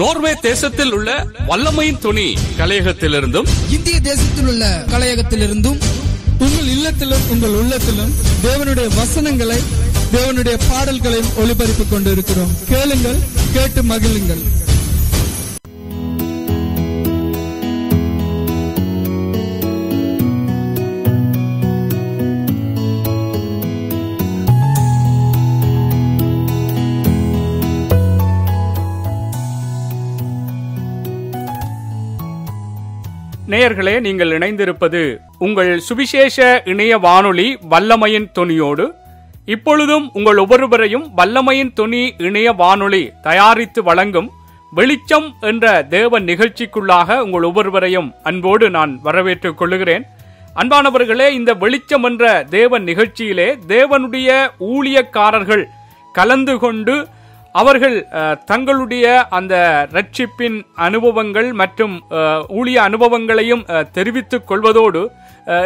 Norway தேசத்தில் உள்ள வல்லமையின் துணி கலையகத்திலிருந்தும் இந்திய தேசத்தில் உள்ள கலையகத்திலிருந்தும் உங்கள் இல்லத்திலும் உங்கள் உள்ளத்திலும் தேவனுடைய வசனங்களை, தேவனுடைய பாடல்களையும் ஒளிபரப்பிக் கொண்டிருக்கிறோம். கேளுங்கள், கேட்டு மகிழுங்கள். நேயர்களே, நீங்கள் இணைந்திருப்பது உங்கள் சுவிசேஷ இணைய வானொலி வல்லமையின் துணியோடு. இப்பொழுதும் உங்கள் ஒவ்வொருவரையும் வல்லமையின் துணி இணைய வானொலி தயாரித்து வழங்கும் வெளிச்சம் என்ற தேவ நிகழ்ச்சிக்குள்ளாக உங்கள் ஒவ்வொருவரையும் அன்போடு நான் வரவேற்றுக் கொள்ளுகிறேன். அன்பானவர்களே, இந்த வெளிச்சம் என்ற தேவ நிகழ்ச்சியிலே தேவனுடைய ஊழியக்காரர்கள் கலந்து கொண்டு அவர்கள் தங்களுடைய அந்த ரட்சிப்பின் அனுபவங்கள் மற்றும் ஊழிய அனுபவங்களையும் தெரிவித்துக் கொள்வதோடு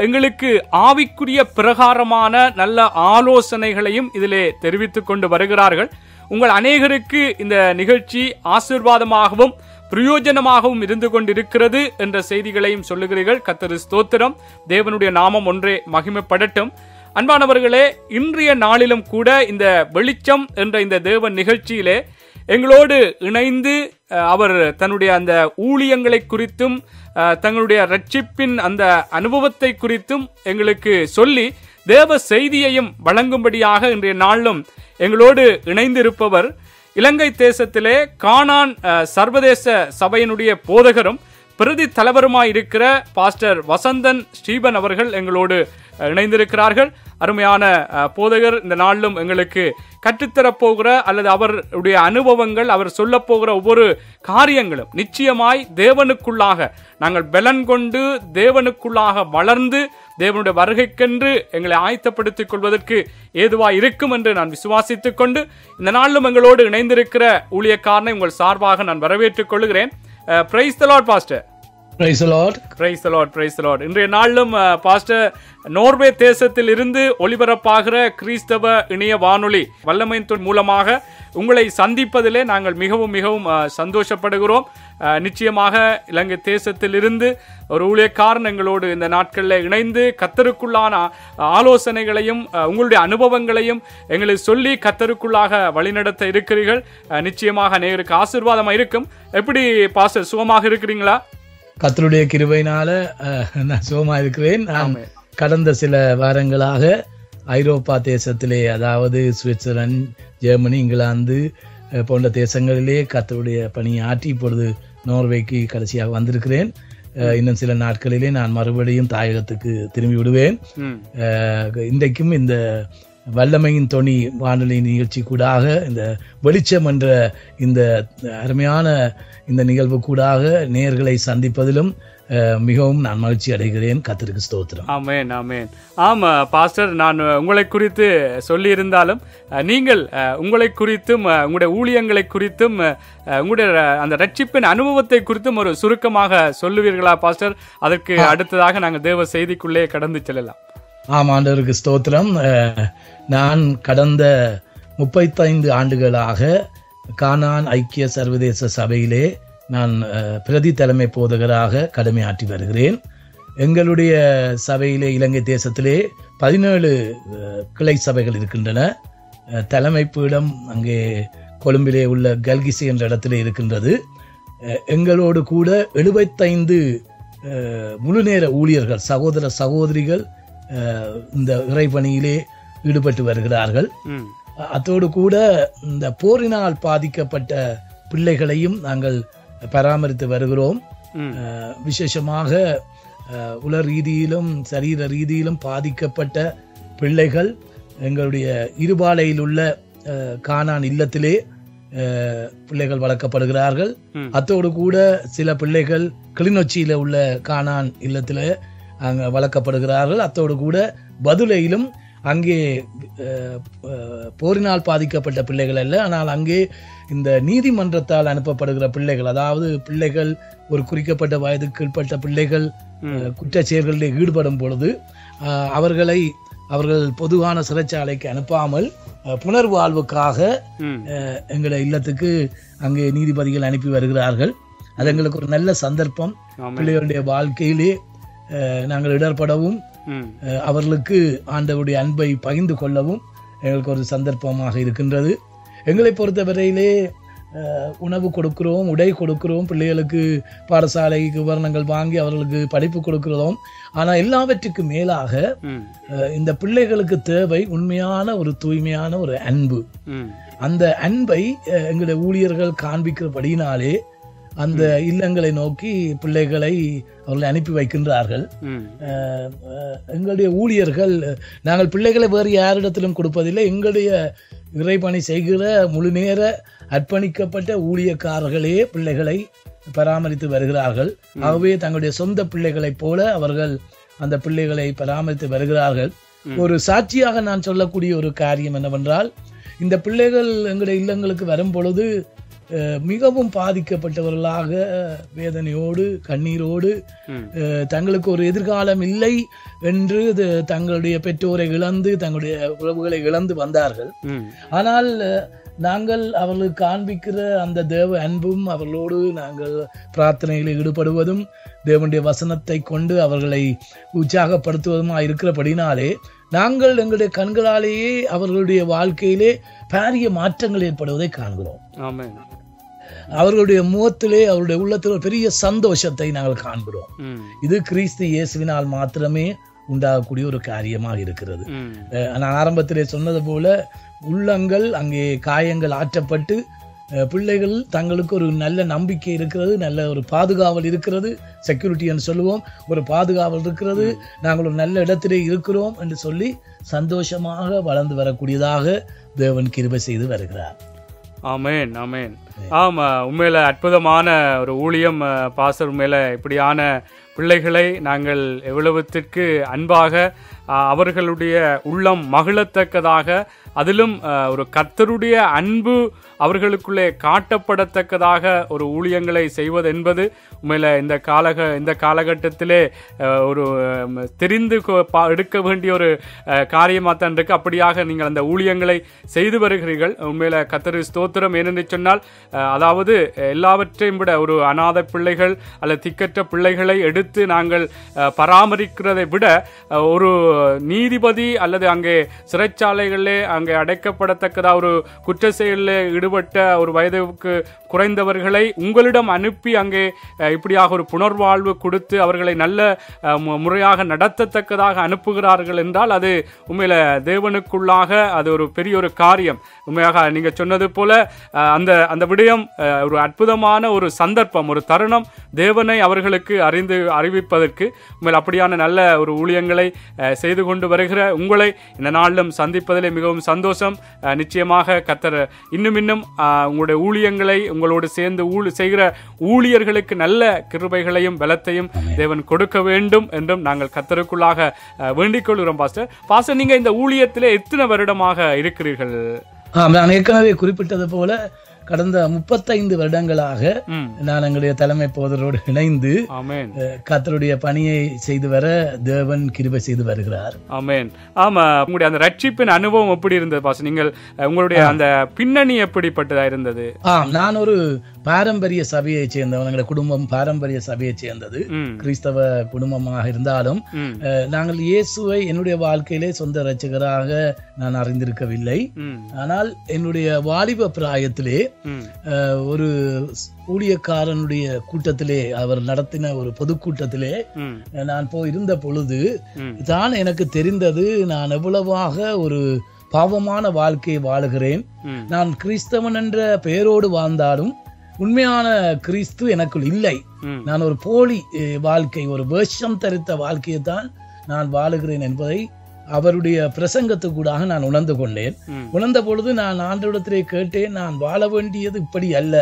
எங்களுக்கு ஆவிக்குரிய பிரகாரமான நல்ல ஆலோசனைகளையும் இதிலே தெரிவித்துக் கொண்டு வருகிறார்கள். உங்கள் அநேகருக்கு இந்த நிகழ்ச்சி ஆசீர்வாதமாகவும் பிரயோஜனமாகவும் இருந்து கொண்டிருக்கிறது என்ற செய்திகளையும் சொல்லுகிறீர்கள். கர்த்தருக்கு ஸ்தோத்திரம். தேவனுடைய நாமம் ஒன்றே மகிமைப்படட்டும். அன்பானவர்களே, இன்றைய நாளிலும் கூட இந்த வெளிச்சம் என்ற இந்த தேவ நிகழ்ச்சியிலே எங்களோடு இணைந்து அவர் தன்னுடைய அந்த ஊழியங்களை குறித்தும் தங்களுடைய ரட்சிப்பின் அந்த அனுபவத்தை குறித்தும் எங்களுக்கு சொல்லி தேவ செய்தியையும் வழங்கும்படியாக இன்றைய நாளிலும் எங்களோடு இணைந்திருப்பவர் இலங்கை தேசத்திலே கானான் சர்வதேச சபையினுடைய போதகரும் பிரதி தலைவருமாயிருக்கிற பாஸ்டர் வசந்தன் ஸ்டீபன் அவர்கள் எங்களோடு இணைந்திருக்கிறார்கள். அருமையான போதகர் இந்த நாளிலும் எங்களுக்கு கற்றுத்தரப்போகிற அல்லது அவருடைய அனுபவங்கள், அவர் சொல்ல போகிற ஒவ்வொரு காரியங்களும் நிச்சயமாய் தேவனுக்குள்ளாக நாங்கள் பலன் கொண்டு தேவனுக்குள்ளாக வளர்ந்து தேவனுடைய வருகைக்கென்று எங்களை ஆயத்தப்படுத்திக் கொள்வதற்கு ஏதுவாய் இருக்கும் என்று நான் விசுவாசித்துக் கொண்டு இந்த நாளிலும் எங்களோடு இணைந்திருக்கிற ஊழியக்காரனை உங்கள் சார்பாக நான் வரவேற்றுக் கொள்கிறேன். Praise the Lord pastor. Praise the Lord. Praise the Lord. Praise the Lord. இன்றைய நாளிலும் பாஸ்டர் நோர்வே தேசத்தில் இருந்து ஒளிபரப்பாகிற கிறிஸ்தவ இணைய வானொலி வல்லமையின் துணி மூலமாக உங்களை சந்திப்பதிலே நாங்கள் மிகவும் மிகவும் சந்தோஷப்படுகிறோம். நிச்சயமாக இலங்கை தேசத்தில் இருந்து ஒரு ஊழியக்காரன் எங்களோடு இந்த நாட்களில் இணைந்து கர்த்தருக்குள்ளான ஆலோசனைகளையும் உங்களுடைய அனுபவங்களையும் எங்களுக்கு சொல்லி கர்த்தருக்குள்ளாக வழிநடத்த இருக்கிறீர்கள். நிச்சயமாக நேருக்கு ஆசீர்வாதமாக இருக்கும். எப்படி பாஸ்டர், சுகமாக இருக்கிறீங்களா? கர்த்தருடைய கிருபையினால நான் சுகமா இருக்கிறேன். நான் கடந்த சில வாரங்களாக ஐரோப்பா தேசத்திலே, அதாவது சுவிட்சர்லாந்து, ஜெர்மனி, இங்கிலாந்து போன்ற தேசங்களிலே கர்த்தருடைய பணியை ஆற்றி இப்பொழுது நோர்வேக்கு கடைசியாக வந்திருக்கிறேன். இன்னும் சில நாட்களிலே நான் மறுபடியும் தாயகத்துக்கு திரும்பி விடுவேன். இன்றைக்கும் இந்த வல்லமையின் துணி வானொலி நிகழ்ச்சி கூடாக இந்த வெளிச்சம் என்ற இந்த அருமையான இந்த நிகழ்வு கூடாக நேயர்களை சந்திப்பதிலும் மிகவும் நான் மகிழ்ச்சி அடைகிறேன். கர்த்தருக்கு ஸ்தோத்திரம். ஆமென், ஆமென். ஆமா பாஸ்டர், நான் உங்களை குறித்து சொல்லி இருந்தாலும் நீங்கள் உங்களை குறித்தும் உங்களுடைய ஊழியங்களை குறித்தும் உங்களுடைய அந்த ரட்சிப்பின் அனுபவத்தை குறித்தும் ஒரு சுருக்கமாக சொல்லுவீர்களா பாஸ்டர்? அதற்கு அடுத்ததாக நாங்கள் தேவ செய்திக்குள்ளே கடந்து செல்லலாம். ஆண்டவருக்கு ஸ்தோத்திரம். நான் கடந்த 35 ஆண்டுகளாக கானான் ஐக்கிய சர்வதேச சபையிலே நான் பிரதி தலைமை போதகராக கடமையாற்றி வருகிறேன். எங்களுடைய சபையிலே இலங்கை தேசத்திலே 17 கிளை சபைகள் இருக்கின்றன. தலைமை பீடம் அங்கே கொழும்பிலே உள்ள கல்கிசி என்ற இடத்திலே இருக்கின்றது. எங்களோடு கூட 75 முழுநேர ஊழியர்கள், சகோதர சகோதரிகள் இந்த இறைப்பணியிலே ஈடுபட்டு வருகிறார்கள். அதோடு கூட இந்த போரினால் பாதிக்கப்பட்ட பிள்ளைகளையும் நாங்கள் பராமரித்து வருகிறோம். விசேஷமாக உலர் ரீதியிலும் சரீர ரீதியிலும் பாதிக்கப்பட்ட பிள்ளைகள் எங்களுடைய இருபாலையில் உள்ள கானான் இல்லத்திலே பிள்ளைகள் வளர்க்கப்படுகிறார்கள். அத்தோடு கூட சில பிள்ளைகள் கிளிநொச்சியில உள்ள கானான் இல்லத்திலே அங்க வளர்க்கப்படுகிறார்கள். அத்தோடு கூட பதுளையிலும் அங்கே போரினால் பாதிக்கப்பட்ட பிள்ளைகள் அல்ல, ஆனால் அங்கே இந்த நீதிமன்றத்தால் அனுப்பப்படுகிற பிள்ளைகள், அதாவது பிள்ளைகள் ஒரு குறிக்கப்பட்ட வயதுக்கு கீழ்பட்ட பிள்ளைகள் குற்றச் செயல்களில் ஈடுபடும் பொழுது அவர்களை அவர்கள் பொதுவான சிறைச்சாலைக்கு அனுப்பாமல் புனர்வாழ்வுக்காக எங்களை இல்லத்துக்கு அங்கே நீதிபதிகள் அனுப்பி வருகிறார்கள். அது எங்களுக்கு ஒரு நல்ல சந்தர்ப்பம். பிள்ளைகளுடைய வாழ்க்கையிலே நாங்கள் இடர்படவும் அவர்களுக்கு ஆண்டவருடைய அன்பை பகிர்ந்து கொள்ளவும் எங்களுக்கு ஒரு சந்தர்ப்பமாக இருக்கின்றது. எங்களை பொறுத்தவரையிலே உணவு கொடுக்கிறோம், உடை கொடுக்கிறோம், பிள்ளைகளுக்கு பாடசாலைக்கு உபகரணங்கள் வாங்கி அவர்களுக்கு படிப்பு கொடுக்கிறோம். ஆனால் எல்லாவற்றுக்கு மேலாக இந்த பிள்ளைகளுக்கு தேவை உண்மையான ஒரு தூய்மையான ஒரு அன்பு. அந்த அன்பை எங்களுடைய ஊழியர்கள் காண்பிக்கிறபடினாலே அந்த இல்லங்களை நோக்கி பிள்ளைகளை அவர்களை அனுப்பி வைக்கின்றார்கள். எங்களுடைய ஊழியர்கள், நாங்கள் பிள்ளைகளை வேறு யாரிடத்திலும் கொடுப்பதில்லை. எங்களுடைய இறைப்பணி செய்கிற முழு நேர அர்ப்பணிக்கப்பட்ட ஊழியக்காரர்களே பிள்ளைகளை பராமரித்து வருகிறார்கள். ஆகவே தங்களுடைய சொந்த பிள்ளைகளைப் போல அவர்கள் அந்த பிள்ளைகளை பராமரித்து வருகிறார்கள். ஒரு சாட்சியாக நான் சொல்லக்கூடிய ஒரு காரியம் என்னவென்றால், இந்த பிள்ளைகள் எங்களுடைய இல்லங்களுக்கு வரும் பொழுது மிகவும் பாதிக்கப்பட்டவர்களாக வேதனையோடு கண்ணீரோடு தங்களுக்கு ஒரு எதிர்காலம் இல்லை என்று தங்களுடைய பெற்றோரை இழந்து தங்களுடைய உறவுகளை இழந்து வந்தார்கள். ஆனால் நாங்கள் அவர்களுக்கு காண்பிக்கிற அந்த தேவ அன்பும் அவர்களோடு நாங்கள் பிரார்த்தனைகளில் ஈடுபடுவதும் தேவனுடைய வசனத்தை கொண்டு அவர்களை உற்சாகப்படுத்துவதுமா இருக்கிறபடினாலே நாங்கள் எங்களுடைய கண்களாலேயே அவர்களுடைய வாழ்க்கையிலே பாரிய மாற்றங்கள் ஏற்படுவதை காண்கிறோம். அவர்களுடைய முகத்திலே அவருடைய உள்ளத்தில் பெரிய சந்தோஷத்தை நாங்கள் காண்கிறோம். இது கிறிஸ்து இயேசுவினால் மாத்திரமே உண்டாகக்கூடிய ஒரு காரியமாக இருக்கிறது. நான் ஆரம்பத்திலே சொன்னது போல உள்ளங்கள் அங்கே காயங்கள் ஆற்றப்பட்டு பிள்ளைகள் தங்களுக்கு ஒரு நல்ல நம்பிக்கை இருக்கிறது, நல்ல ஒரு பாதுகாவல் இருக்கிறது, செக்யூரிட்டி என்று சொல்லுவோம், ஒரு பாதுகாவல் இருக்கிறது, நாங்கள் ஒரு நல்ல இடத்திலே இருக்கிறோம் என்று சொல்லி சந்தோஷமாக வளர்ந்து வரக்கூடியதாக தேவன் கிருபை செய்து வருகிறார். ஆமேன், ஆமேன். ஆமா, உண்மையில அற்புதமான ஒரு ஊழியம் பாஸ்டர். உண்மையில இப்படியான பிள்ளைகளை நாங்கள் எவ்வளவுத்திற்கு அன்பாக அவர்களுடைய உள்ளம் மகிழத்தக்கதாக, அதிலும் ஒரு கர்த்தருடைய அன்பு அவர்களுக்குள்ளே காட்டப்படத்தக்கதாக ஒரு ஊழியங்களை செய்வது என்பது உண்மையில இந்த காலகட்டத்திலே ஒரு தெரிந்து எடுக்க வேண்டிய ஒரு காரியமாக தான் இருக்கு. அப்படியாக நீங்கள் அந்த ஊழியங்களை செய்து வருகிறீர்கள். உண்மையில கர்த்தர் ஸ்தோத்திரம். ஏனென்று சொன்னால், அதாவது எல்லாவற்றையும் விட ஒரு அநாத பிள்ளைகள் அல்லது திக்கற்ற பிள்ளைகளை எடுத்து நாங்கள் பராமரிக்கிறதை விட ஒரு நீதிபதி அல்லது அங்கே சிறைச்சாலைகளிலே அங்கே அடைக்கப்படத்தக்கதா ஒரு குற்ற செயலில் ஈடுபட்ட ஒரு வயதுக்கு குறைந்தவர்களை உங்களிடம் அனுப்பி அங்கே இப்படியாக ஒரு புனர்வாழ்வு கொடுத்து அவர்களை நல்ல முறையாக நடத்தத்தக்கதாக அனுப்புகிறார்கள் என்றால் அது உண்மையில தேவனுக்குள்ளாக அது ஒரு பெரிய ஒரு காரியம். உண்மையாக நீங்க சொன்னது போல அந்த விடயம் ஒரு அற்புதமான ஒரு சந்தர்ப்பம், ஒரு தருணம் தேவனை அவர்களுக்கு அறிவிப்பதற்கு. உண்மையில் அப்படியான நல்ல ஒரு ஊழியங்களை செய்து கொண்டு வருகிற உங்களை இந்த நாளிலும் சந்திப்பதிலே மிகவும் சந்தோஷம். நிச்சயமாக கர்த்தர் இன்னும் உங்களுடைய ஊழியங்களை உங்களோடு சேர்ந்து செய்கிற ஊழியர்களுக்கு நல்ல கிருபைகளையும் பலத்தையும் தேவன் கொடுக்க வேண்டும் என்றும் நாங்கள் கர்த்தருக்குள்ளாக வேண்டிக் கொள்கிறோம். பாஸ்டர், நீங்க இந்த ஊழியத்திலே எத்தனை வருடமாக இருக்கிறீர்கள்? நான் ஏற்கனவே குறிப்பிட்டது போல கடந்த 35 வருடங்களாக நான் எங்களுடைய தலைமை போதரோடு இணைந்து கர்த்தருடைய பணியை செய்து வர தேவன் கிருபை செய்து வருகிறார். ஆமென். ஆமா, உங்களுடைய அந்த ரட்சிப்பின் அனுபவம் எப்படி இருந்தது பாஸ்டர்? நீங்கள் உங்களுடைய அந்த பின்னணி எப்படிப்பட்டதா இருந்தது? நான் ஒரு பாரம்பரிய சபையை சேர்ந்தவன். எங்களுடைய குடும்பம் பாரம்பரிய சபையை சேர்ந்தது, கிறிஸ்தவ குடும்பமாக இருந்தாலும் நாங்கள் இயேசுவை என்னுடைய வாழ்க்கையிலே சொந்த இரட்சகராக நான் அறிந்திருக்கவில்லை. ஆனால் என்னுடைய வாலிப பிராயத்திலே ஒரு ஊழியக்காரனுடைய கூட்டத்திலே, அவர் நடத்தின ஒரு பொதுக்கூட்டத்திலே நான் போய் இருந்த பொழுது தான் எனக்கு தெரிந்தது நான் எவ்வளவாக ஒரு பாவமான வாழ்க்கையை வாழுகிறேன். நான் கிறிஸ்தவன் என்ற பெயரோடு வாழ்ந்தாலும் உண்மையான கிறிஸ்து எனக்குள் இல்லை. நான் ஒரு போலி வாழ்க்கை, ஒரு வேஷம் தரித்த வாழ்க்கையை தான் நான் வாழுகிறேன் என்பதை அவருடைய பிரசங்கத்துக்கூடாக நான் உணர்ந்து கொண்டேன். உணர்ந்த பொழுது நான் ஆண்டவரிடத்திலே கேட்டேன், நான் வாழ வேண்டியது இப்படி அல்ல,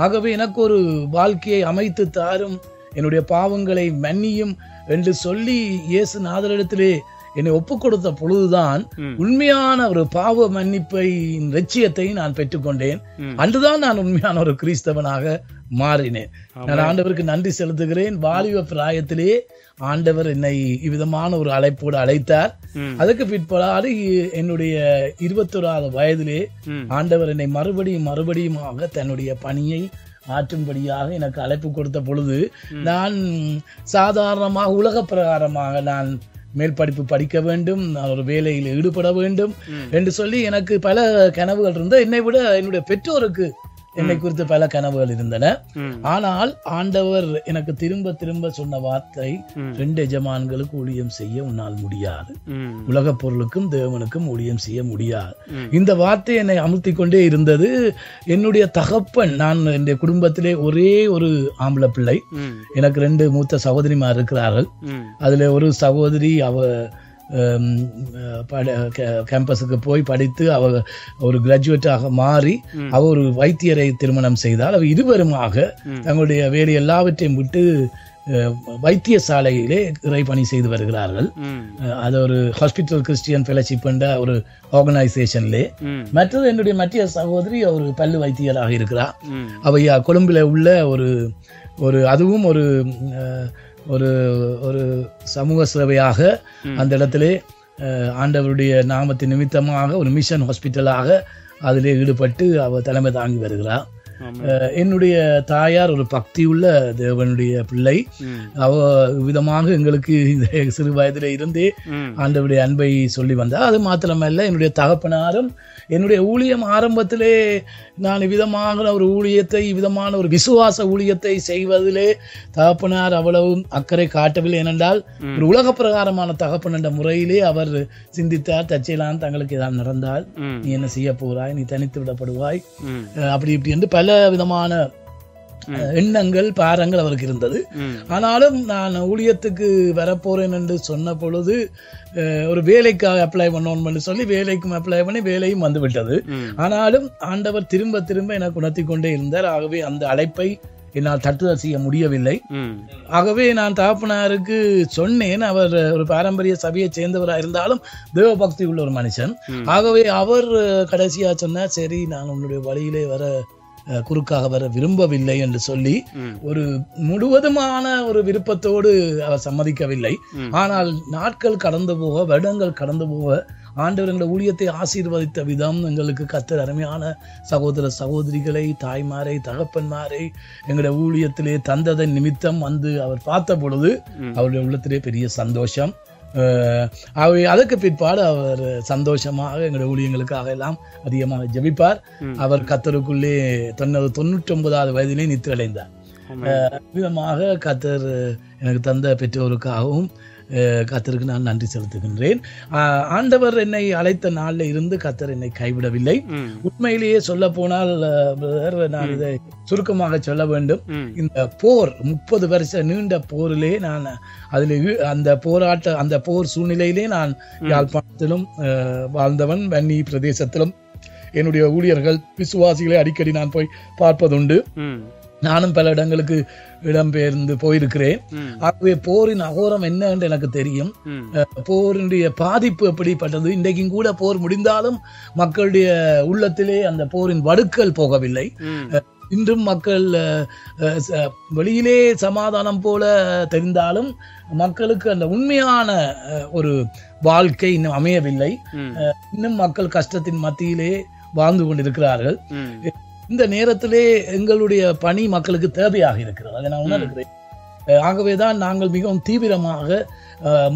ஆகவே எனக்கு ஒரு வாழ்க்கையை அமைத்து தாரும், என்னுடைய பாவங்களை மன்னியும் என்று சொல்லி இயேசு நாதரிடத்திலே என்னை ஒப்புக் கொடுத்த பொழுதுதான் உண்மையான ஒரு பாவ மன்னிப்பை லட்சியத்தை நான் பெற்றுக்கொண்டேன். அன்றுதான் நான் உண்மையான ஒரு கிறிஸ்தவனாக மாறினேன். நான் ஆண்டவருக்கு நன்றி செலுத்துகிறேன். வாலிப பிராயத்திலே ஆண்டவர் என்னை இவ்விதமான ஒரு அழைப்போடு அழைத்தார். அதுக்கு பிற்பாடு என்னுடைய 21வது வயதிலே ஆண்டவர் என்னை மறுபடியும் தன்னுடைய பணியை ஆற்றும்படியாக எனக்கு அழைப்பு கொடுத்த பொழுது நான் சாதாரணமாக உலக பிரகாரமாக நான் மேல் படிப்பு படிக்க வேண்டும், ஒரு வேலையில் ஈடுபட வேண்டும் என்று சொல்லி எனக்கு பல கனவுகள் இருந்த. என்னை விட என்னுடைய பெற்றோருக்கு என்னை குறித்து பல கனவுகள் இருந்தன. ஆனால் ஆண்டவர் எனக்கு திரும்ப சொன்ன வார்த்தை, 2 எஜமான்களுக்கு ஊழியம் செய்ய உன்னால் முடியாது, உலக பொருளுக்கும் தேவனுக்கும் ஊழியம் செய்ய முடியாது. இந்த வார்த்தை என்னை அமுழ்த்தி கொண்டே இருந்தது. என்னுடைய தகப்பன், நான் என்னுடைய குடும்பத்திலே ஒரே ஒரு ஆம்பளை பிள்ளை. எனக்கு 2 மூத்த சகோதரிமார் இருக்கிறார்கள். அதுல ஒரு சகோதரி கேம்பஸுக்கு போய் படித்து அவ ஒரு கிராஜுவேட்டாக மாறி அவ ஒரு வைத்தியரை திருமணம் செய்தால். அவ இருவருமாக தங்களுடைய வேலை எல்லாவற்றையும் விட்டு வைத்தியசாலையிலே இறைப்பணி செய்து வருகிறார்கள். அது ஒரு ஹாஸ்பிட்டல் கிறிஸ்டியன் ஃபெலோஷிப் என்ற ஒரு ஆர்கனைசேஷன்லே. மற்றது என்னுடைய மத்திய சகோதரி ஒரு பல்லு வைத்தியராக இருக்கிறார். அவையா கொழும்புல உள்ள ஒரு அதுவும் ஒரு ஒரு ஒரு சமூக சேவையாக அந்த இடத்திலே ஆண்டவருடைய நாமத்தின் நிமித்தமாக ஒரு மிஷன் ஹாஸ்பிட்டலாக அதிலே ஈடுபட்டு அவர் தலைமை தாங்கி வருகிறார். என்னுடைய தாயார் ஒரு பக்தியுள்ள தேவனுடைய பிள்ளை. அவ விதமாக எங்களுக்கு சிறு வயதில இருந்தே ஆண்டவருடைய அன்பை சொல்லி வந்தார். அது மாத்திரமல்ல, என்னுடைய தகப்பனாரும் என்னுடைய ஊழியம் ஆரம்பத்திலே நான் விதமான ஒரு ஊழியத்தை, விதமான ஒரு விசுவாச ஊழியத்தை செய்வதிலே தகப்பனார் அவ்வளவு அக்கறை காட்டவில்லை. ஏனென்றால் ஒரு உலக பிரகாரமான தகப்பன் என்ற முறையிலே அவர் சிந்தித்தார். தச்சையிலான் தங்களுக்கு ஏதாவது நடந்தால் நீ என்ன செய்ய போகிறாய், நீ தனித்து விடப்படுவாய், அப்படி இப்படி என்று பல விதமான எண்ணங்கள் பாரங்கள் அவருக்கு இருந்தது. ஆனாலும் நான் ஊழியத்துக்கு வரப்போறேன் என்று சொன்ன பொழுது ஒரு வேலைக்காக அப்ளை பண்ணணும்னு சொல்லி வேலைக்கும் அப்ளை பண்ணி வேலையும் வந்து விட்டது. ஆனாலும் ஆண்டவர் திரும்ப எனக்கு உணர்த்தி கொண்டே இருந்தார். ஆகவே அந்த அழைப்பை என்னால் தட்டுதல் செய்ய முடியவில்லை. ஆகவே நான் தகப்பனாருக்கு சொன்னேன். அவர் ஒரு பாரம்பரிய சபையை சேர்ந்தவராக இருந்தாலும் தேவ பக்தி உள்ள ஒரு மனுஷன். ஆகவே அவர் கடைசியா சொன்னார், சரி நான் உன்னுடைய வழியிலே குறுக்காக வர விரும்பவில்லை என்று சொல்லி ஒரு முழுவதுமான ஒரு விருப்பத்தோடு அவர் சம்மதிக்கவில்லை. ஆனால் நாட்கள் கடந்து போக, வருடங்கள் கடந்து போக, ஆண்டவர் எங்களை ஊழியத்தை ஆசீர்வதித்த விதம், எங்களுக்கு கர்த்தர் அருமையான சகோதர சகோதரிகளை, தாய்மாரை, தகப்பன்மாரை எங்களுடைய ஊழியத்திலே தந்ததன் நிமித்தம் வந்து அவர் பார்த்த பொழுது அவருடைய உள்ளத்திலே பெரிய சந்தோஷம். அதற்கு பிற்பாடு அவர் சந்தோஷமாக எங்களுடைய ஊழியங்களுக்காக எல்லாம் அதிகமாக ஜெபிப்பார். அவர் கர்த்தருக்குள்ளே 99வது வயதிலே நித்திரையடைந்தார். விதமாக கர்த்தர் எனக்கு தந்த பெற்றோருக்காகவும் கர்த்தருக்கு நான் நன்றி செலுத்துகின்றேன். ஆண்டவர் என்னை அழைத்த நாள்ல இருந்து கர்த்தர் என்னை கைவிடவில்லை. உண்மையிலேயே சொல்ல போனால் நான் இதை சுருக்கமாக சொல்ல வேண்டும். இந்த போர் 30 வருஷ நீண்ட போரிலே நான் அந்த போர் சூழ்நிலையிலே நான் யாழ்ப்பாணத்திலும் வாழ்ந்தவன், வன்னி பிரதேசத்திலும் என்னுடைய ஊழியர்கள் விசுவாசிகளை அடிக்கடி நான் போய் பார்ப்பதுண்டு. நானும் பல இடங்களுக்கு இடம்பெயர்ந்து போயிருக்கிறேன். ஆகவே போரின் அகோரம் என்ன என்று எனக்கு தெரியும். போரினுடைய பாதிப்பு எப்படிப்பட்டது. இன்றைக்கும் கூட போர் முடிந்தாலும் மக்களுடைய உள்ளத்திலே அந்த போரின் வடுக்கள் போகவில்லை. இன்றும் மக்கள் வெளியிலே சமாதானம் போல தெரிந்தாலும் மக்களுக்கு அந்த உண்மையான ஒரு வாழ்க்கை இன்னும் அமையவில்லை. இன்னும் மக்கள் கஷ்டத்தின் மத்தியிலே வாழ்ந்து கொண்டிருக்கிறார்கள். இந்த நேரத்திலே எங்களுடைய பணி மக்களுக்கு தேவையாக இருக்கிறது, அதை நான் உணர்கிறேன். ஆகவேதான் நாங்கள் மிகவும் தீவிரமாக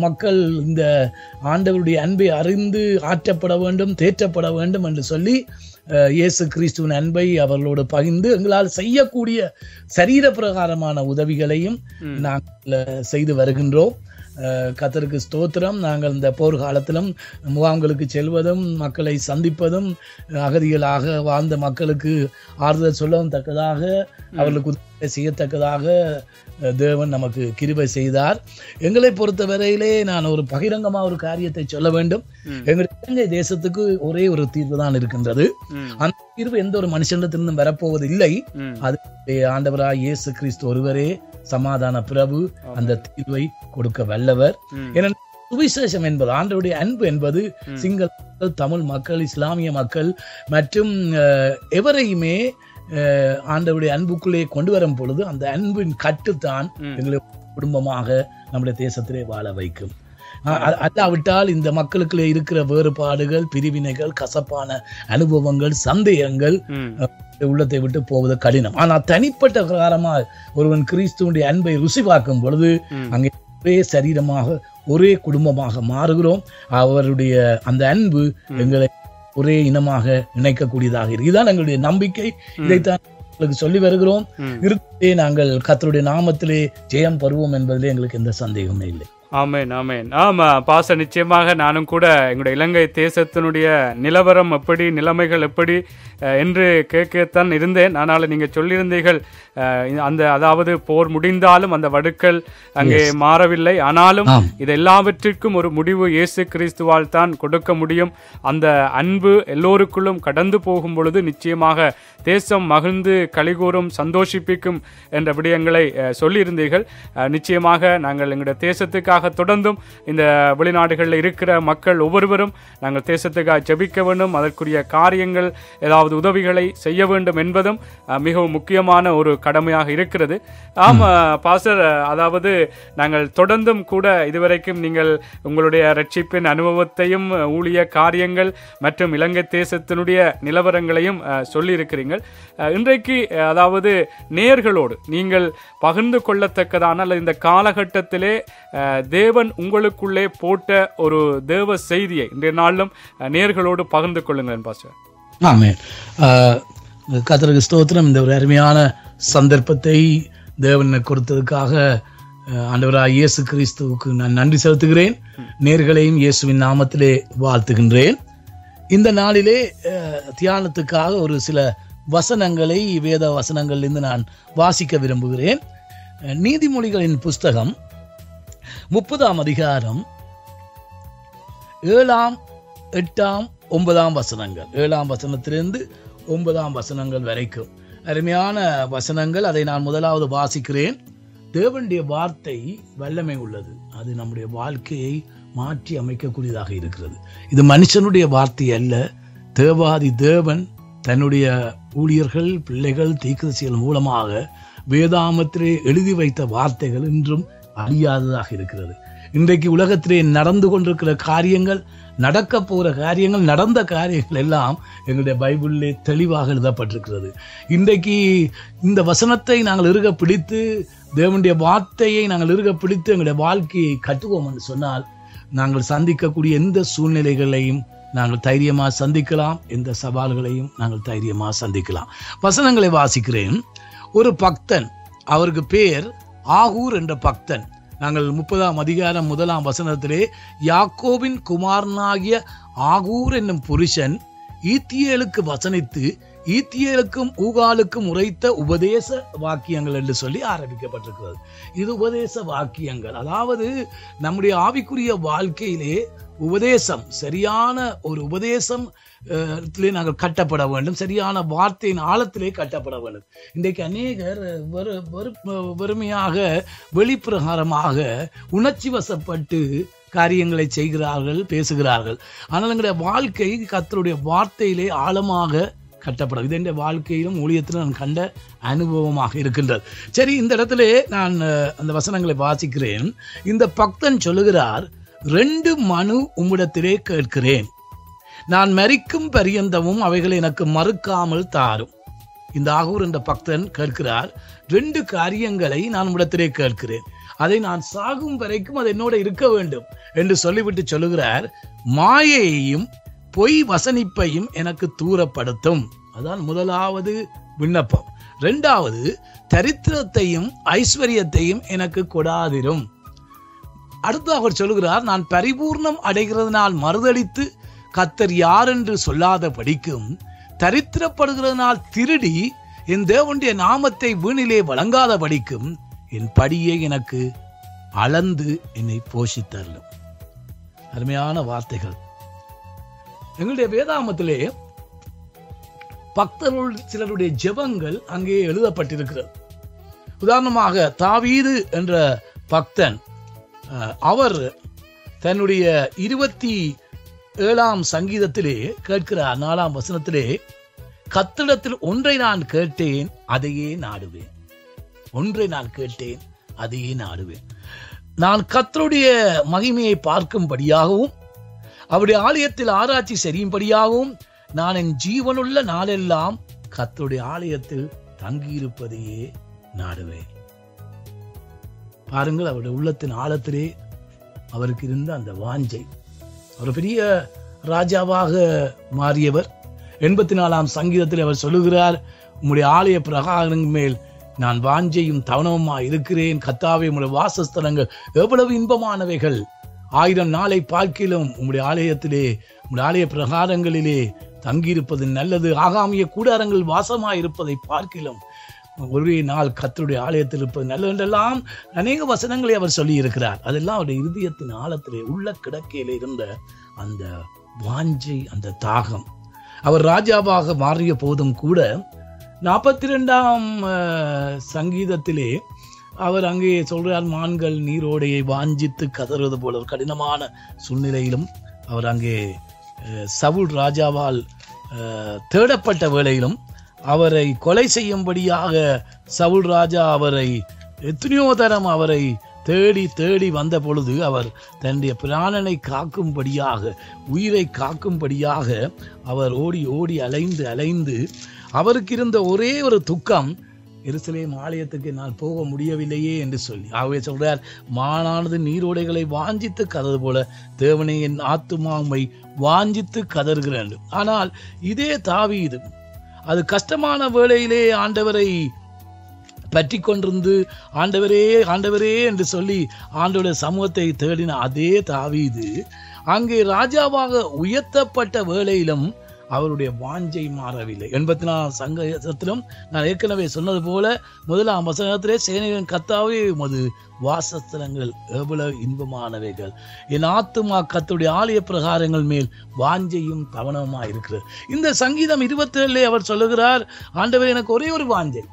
மக்கள் இந்த ஆண்டவருடைய அன்பை அறிந்து ஆற்றப்பட வேண்டும், தேற்றப்பட வேண்டும் என்று சொல்லி இயேசு கிறிஸ்துவின் அன்பை அவர்களோடு பகிர்ந்து எங்களால் செய்யக்கூடிய சரீர பிரகாரமான உதவிகளையும் நாங்கள் செய்து வருகின்றோம். கர்த்தருக்கு ஸ்தோத்திரம். நாங்கள் இந்த போர்க்காலத்திலும் முகாம்களுக்கு செல்வதும், மக்களை சந்திப்பதும், அகதிகளாக வாழ்ந்த மக்களுக்கு ஆறுதல் சொல்லவும் தக்கதாக, அவர்களுக்கு உதவி செய்யத்தக்கதாக தேவன் நமக்கு கிருபை செய்தார். எங்களை பொறுத்தவரையிலே நான் ஒரு பகிரங்கமாக ஒரு காரியத்தை சொல்ல வேண்டும். எங்களுடைய இலங்கை தேசத்துக்கு ஒரே ஒரு தீர்வு தான் இருக்கின்றது. அந்த தீர்வு எந்த ஒரு மனுஷனிடத்திலிருந்தும் வரப்போவது இல்லை. அது ஆண்டவராய் இயேசு கிறிஸ்து ஒருவரே சமாதான பிரபு. அந்த தீர்வை கொடுக்க வல்லவர். சுவிசேஷம் என்பது ஆண்டவருடைய அன்பு என்பது சிங்கள மக்கள், தமிழ் மக்கள், இஸ்லாமிய மக்கள் மற்றும் எவரையுமே ஆண்டவருடைய அன்புக்குள்ளே கொண்டு வரும் பொழுது அந்த அன்பின் கட்டுத்தான் எங்களை குடும்பமாக நம்முடைய தேசத்திலே வாழ வைக்கும். அல்லாவிட்டால் இந்த மக்களுக்குள்ளே இருக்கிற வேறுபாடுகள், பிரிவினைகள், கசப்பான அனுபவங்கள், சந்தேகங்கள் உள்ளத்தை விட்டு போவது கடினம். ஆனால் தனிப்பட்ட காரணமாக ஒருவன் கிறிஸ்துவனுடைய அன்பை ருசி பார்க்கும் பொழுது அங்கே ஒரே சரீரமாக ஒரே குடும்பமாக மாறுகிறோம். அவருடைய அந்த அன்பு எங்களை ஒரே இனமாக இணைக்கக்கூடியதாக இருக்கு. இதுதான் எங்களுடைய நம்பிக்கை. இதைத்தான் உங்களுக்கு சொல்லி வருகிறோம். இறுதியிலே நாங்கள் கர்த்தருடைய நாமத்திலே ஜெயம் பெறுவோம் என்பதிலே எங்களுக்கு எந்த சந்தேகமே இல்லை. ஆமேன், ஆமேன். ஆமா பாச, நிச்சயமாக நானும் கூட எங்களுடைய இலங்கை தேசத்தினுடைய நிலவரம் எப்படி, நிலைமைகள் எப்படி என்று கேட்கத்தான் இருந்தேன். ஆனால் நீங்கள் சொல்லியிருந்தீர்கள் அந்த அதாவது போர் முடிந்தாலும் அந்த வடுக்கள் அங்கே மாறவில்லை. ஆனாலும் இது எல்லாவற்றிற்கும் ஒரு முடிவு இயேசு கிறிஸ்துவால் தான் கொடுக்க முடியும். அந்த அன்பு எல்லோருக்குள்ளும் கடந்து போகும் பொழுது நிச்சயமாக தேசம் மகிழ்ந்து கலிகூறும், சந்தோஷிப்பிக்கும் என்ற விடயங்களை சொல்லியிருந்தீர்கள். நிச்சயமாக நாங்கள் எங்களுடைய தேசத்துக்காக தொடர்ந்தும் இந்த வெளிநாடுகளில் இருக்கிற மக்கள் ஒவ்வொருவரும் நாங்கள் தேசத்துக்காக ஜெபிக்க வேண்டும். அதற்குரிய காரியங்கள், ஏதாவது உதவிகளை செய்ய வேண்டும் என்பதும் மிகவும் முக்கியமான ஒரு கடமையாக இருக்கிறது. ஆமா பாஸ்டர், அதாவது நாங்கள் தொடர்ந்தும் கூட இதுவரைக்கும் நீங்கள் உங்களுடைய ரட்சிப்பின் அனுபவத்தையும் ஊழிய காரியங்கள் மற்றும் இலங்கை தேசத்தினுடைய நிலவரங்களையும் சொல்லியிருக்கிறீர்கள். இன்றைக்கு அதாவது நேயர்களோடு நீங்கள் பகிர்ந்து கொள்ளத்தக்கதான அல்லது இந்த காலகட்டத்திலே தேவன் உங்களுக்குள்ளே போட்ட ஒரு தேவ செய்தியை இன்றைய நாளிலும் நேயர்களோடு பகிர்ந்து கொள்ளுங்கள் பாஸ்டர். ஆமென். கர்த்தருக்கு ஸ்தோத்திரம். இந்த ஒரு அருமையான சந்தர்ப்பத்தை தேவன் கொடுத்ததுக்காக ஆண்டவராகிய இயேசு கிறிஸ்துவுக்கு நான் நன்றி செலுத்துகிறேன். நேர்களையும் இயேசுவின் நாமத்திலே வாழ்த்துகின்றேன். இந்த நாளிலே தியானத்துக்காக ஒரு சில வசனங்களை, வேத வசனங்களிலிருந்து நான் வாசிக்க விரும்புகிறேன். நீதிமொழிகளின் புஸ்தகம் 30ஆம் அதிகாரம் 7ஆம் 8ஆம் 9ஆம் வசனங்கள், 7ஆம் வசனத்திலிருந்து 9ஆம் வசனங்கள் வரைக்கும் அருமையான வசனங்கள். அதை நான் முதலாவது வாசிக்கிறேன். தேவனுடைய வார்த்தை வல்லமை உள்ளது. அது நம்முடைய வாழ்க்கையை மாற்றி அமைக்கக்கூடியதாக இருக்கிறது. இது மனுஷனுடைய வார்த்தை அல்ல. தேவாதி தேவன் தன்னுடைய ஊழியர்கள், பிள்ளைகள், தீர்க்கதரிசிகள் மூலமாக வேதாமத்திலே எழுதி வைத்த வார்த்தைகள் இன்றும் அழியாததாக இருக்கிறது. இன்றைக்கு உலகத்திலே நடந்து கொண்டிருக்கிற காரியங்கள், நடக்க போகிற காரியங்கள், நடந்த காரியங்கள் எல்லாம் எங்களுடைய பைபிளிலே தெளிவாக எழுதப்பட்டிருக்கிறது. இன்றைக்கு இந்த வசனத்தை நாங்கள் இறுக பிடித்து, தேவனுடைய வார்த்தையை நாங்கள் இறுக பிடித்து எங்களுடைய வாழ்க்கையை கட்டுவோம் என்று சொன்னால் நாங்கள் சந்திக்கக்கூடிய எந்த சூழ்நிலைகளையும் நாங்கள் தைரியமாக சந்திக்கலாம். எந்த சவால்களையும் நாங்கள் தைரியமாக சந்திக்கலாம். வசனங்களை வாசிக்கிறேன். ஒரு பக்தன், அவருக்கு பேர் ஆகூர் என்ற பக்தன். நாங்கள் 30ஆம் அதிகாரம் 1ஆம் வசனத்திலே யாக்கோபின் குமாரனாகிய ஆகூர் என்னும் புருஷன் ஈத்தியேலுக்கு வசனித்து ஈத்தியேலுக்கும் ஊகாலுக்கும் உரைத்த உபதேச வாக்கியங்கள் என்று சொல்லி ஆரம்பிக்கப்பட்டிருக்கிறது. இது உபதேச வாக்கியங்கள். அதாவது நம்முடைய ஆவிக்குரிய வாழ்க்கையிலே உபதேசம், சரியான ஒரு உபதேசம் நாங்கள் கட்டப்பட வேண்டும். சரியான வார்த்தையின் ஆழத்திலே கட்டப்பட வேண்டும். இன்றைக்கு அநேகர் வெறுமையாக வெளிப்பிரகாரமாக உணர்ச்சி வசப்பட்டு காரியங்களை செய்கிறார்கள், பேசுகிறார்கள். ஆனால் எங்களுடைய வாழ்க்கை கர்த்தருடைய வார்த்தையிலே ஆழமாக கட்டப்படும். இது என்ற வாழ்க்கையிலும் ஊழியத்திலும் நான் கண்ட அனுபவமாக இருக்கின்றது. சரி, இந்த இடத்திலே நான் அந்த வசனங்களை வாசிக்கிறேன். இந்த பக்தன் சொல்லுகிறார், 2 மனு உம்மிடத்திலே கேட்கிறேன், நான் மரிக்கும் பரியந்தமும் அவைகளை எனக்கு மறுக்காமல் தாரும். இந்த ஆகூர் என்ற பக்தன் கேட்கிறார், 2 காரியங்களை நான் உம்மிடத்திலே கேட்கிறேன், அதை நான் சாகும் வரைக்கும் அது என்னோட இருக்க வேண்டும் என்று சொல்லிவிட்டு சொல்லுகிறார், மாயையையும் பொய் வசனிப்பையும் எனக்கு தூரப்படுத்தும். அதான் முதலாவது விண்ணப்பம். 2வது, தரித்திரத்தையும் ஐஸ்வர்யத்தையும் எனக்கு கொடாதிரும். அடுத்து அவர் சொல்லுகிறார், நான் பரிபூர்ணம் அடைகிறதுனால் மறுதளித்து கர்த்தர் யார் என்று சொல்லாத படிக்கும், தரித்திரப்படுகிறதுனால் திருடி என் தேவனுடைய நாமத்தை வீணிலே வழங்காத படிக்கும், என் படியை எனக்கு அளந்து என்னை போஷித்தருளும். அருமையான வார்த்தைகள். எங்களுடைய வேதாமத்திலே பக்தர்கள் சிலருடைய ஜெபங்கள் அங்கே எழுதப்பட்டிருக்கிறது. உதாரணமாக தாவீது என்ற பக்தன், அவர் தன்னுடைய 27ஆம் சங்கீதத்திலே கேட்கிறார். 4ஆம் வசனத்திலே, கர்த்தரிடத்தில் ஒன்றை நான் கேட்டேன், அதையே நாடுவேன். ஒன்றை நான் கேட்டேன், அதையே நாடுவேன். நான் கர்த்தருடைய மகிமையை பார்க்கும்படியாகவும் அவருடைய ஆலயத்தில் ஆராய்ச்சி செய்யும்படியாகவும் நான் என் ஜீவனுள்ள நாளெல்லாம் கர்த்தருடைய ஆலயத்தில் தங்கியிருப்பதையே நாடுவேன். பாருங்கள், அவருடைய உள்ளத்தின் ஆழத்திலே அவருக்கு இருந்த அந்த வாஞ்சை. அவர் பெரிய ராஜாவாக மாறியவர். 84ஆம் சங்கீதத்தில் அவர் சொல்லுகிறார், உம்முடைய ஆலய பிரகாரங்கள் மேல் நான் வாஞ்சையும் தவனமுமா இருக்கிறேன். கர்த்தாவே, உம்முடைய வாசஸ்தலங்கள் எவ்வளவு இன்பமானவைகள். 1000 நாளை பார்க்கிலும் உம்முடைய ஆலயத்திலே, உம்முடைய ஆலய பிரகாரங்களிலே தங்கியிருப்பது நல்லது. ஆகாமிய கூடாரங்கள் வாசமாயிருப்பதை பார்க்கிலும் ஒரே நாள் கர்த்தருடைய ஆலயத்தில் இருப்பது நல்லது என்றெல்லாம் அநேக வசனங்களை அவர் சொல்லி இருக்கிறார். அதெல்லாம் அவருடைய இருதயத்தின் ஆழத்திலே, உள்ள கிடக்கையில இருந்த அந்த வாஞ்சை, அந்த தாகம். அவர் ராஜாவாக மாறிய போதும் கூட 42ஆம் சங்கீதத்திலே அவர் அங்கே சொல்றார், மான்கள் நீரோடையை வாஞ்சித்து கதறுவது போல ஒரு கடினமான சூழ்நிலையிலும் அவர் அங்கே சவுல் ராஜாவால் தேடப்பட்ட வேளையிலும் அவரை கொலை செய்யும்படியாக சவுல் ராஜா அவரை எத்தனையோ தரம் அவரை தேடி தேடி வந்த பொழுது அவர் தன்னுடைய பிராணனை காக்கும்படியாக, உயிரை காக்கும்படியாக அவர் ஓடி ஓடி அலைந்து அலைந்து அவருக்கு இருந்த ஒரே ஒரு துக்கம், எருசலேம் ஆலயத்துக்கு நான் போக முடியவில்லையே என்று சொல்லி. ஆகவே சொல்றார், மானானது நீரோடைகளை வாஞ்சித்து கதறு போல தேவனே என் ஆத்துமாவை வாஞ்சித்து கதறுகிறேன். ஆனால் இதே தாவீது அது கஷ்டமான வேளையிலே ஆண்டவரை பற்றி கொண்டிருந்து ஆண்டவரே ஆண்டவரே என்று சொல்லி ஆண்டவருடைய சமூகத்தை தேடின அதே தாவீது அங்கே ராஜாவாக உயர்த்தப்பட்ட வேளையிலும் அவருடைய வாஞ்சை மாறவில்லை. 84 சங்கீதத்திலும் நான் ஏற்கனவே சொன்னது போல 1ஆம் வசனத்திலே, சேனையின் கர்த்தாவே உமது வாசஸ்தலங்கள் எவ்வளவு இன்பமானவைகள், என் ஆத்துமா கர்த்தருடைய ஆலய பிரகாரங்கள் மேல் வாஞ்சையும் தவனமா இருக்கிறது. இந்த சங்கீதம் 27 அவர் சொல்லுகிறார், ஆண்டவர் எனக்கு ஒரே ஒரு வாஞ்சை,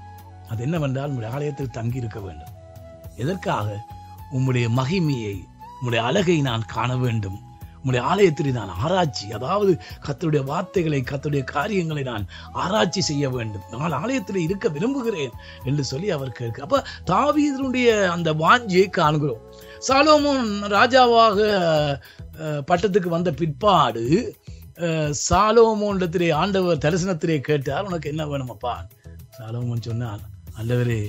அது என்னவென்றால் உம்முடைய ஆலயத்தில் தங்கி இருக்க வேண்டும். எதற்காக? உம்முடைய மகிமையை, உம்முடைய அழகை நான் காண வேண்டும். உம்முடைய ஆலயத்தில் நான் ஆராய்ச்சி, அதாவது கர்த்தருடைய வார்த்தைகளை, கர்த்தருடைய காரியங்களை நான் ஆராய்ச்சி செய்ய வேண்டும். நான் ஆலயத்தில் இருக்க விரும்புகிறேன் என்று சொல்லி அவர் கேட்க. அப்ப தாவீதுடைய அந்த வாஞ்சியை காண்கிறோம். சாலோமோன் ராஜாவாக பட்டத்துக்கு வந்த பிற்பாடு சாலோமோனிடத்திலே ஆண்டவர் தரிசனத்திலே கேட்டார், உனக்கு என்ன வேணுமப்பா? சாலோமோன் சொன்னார், ஆண்டவரே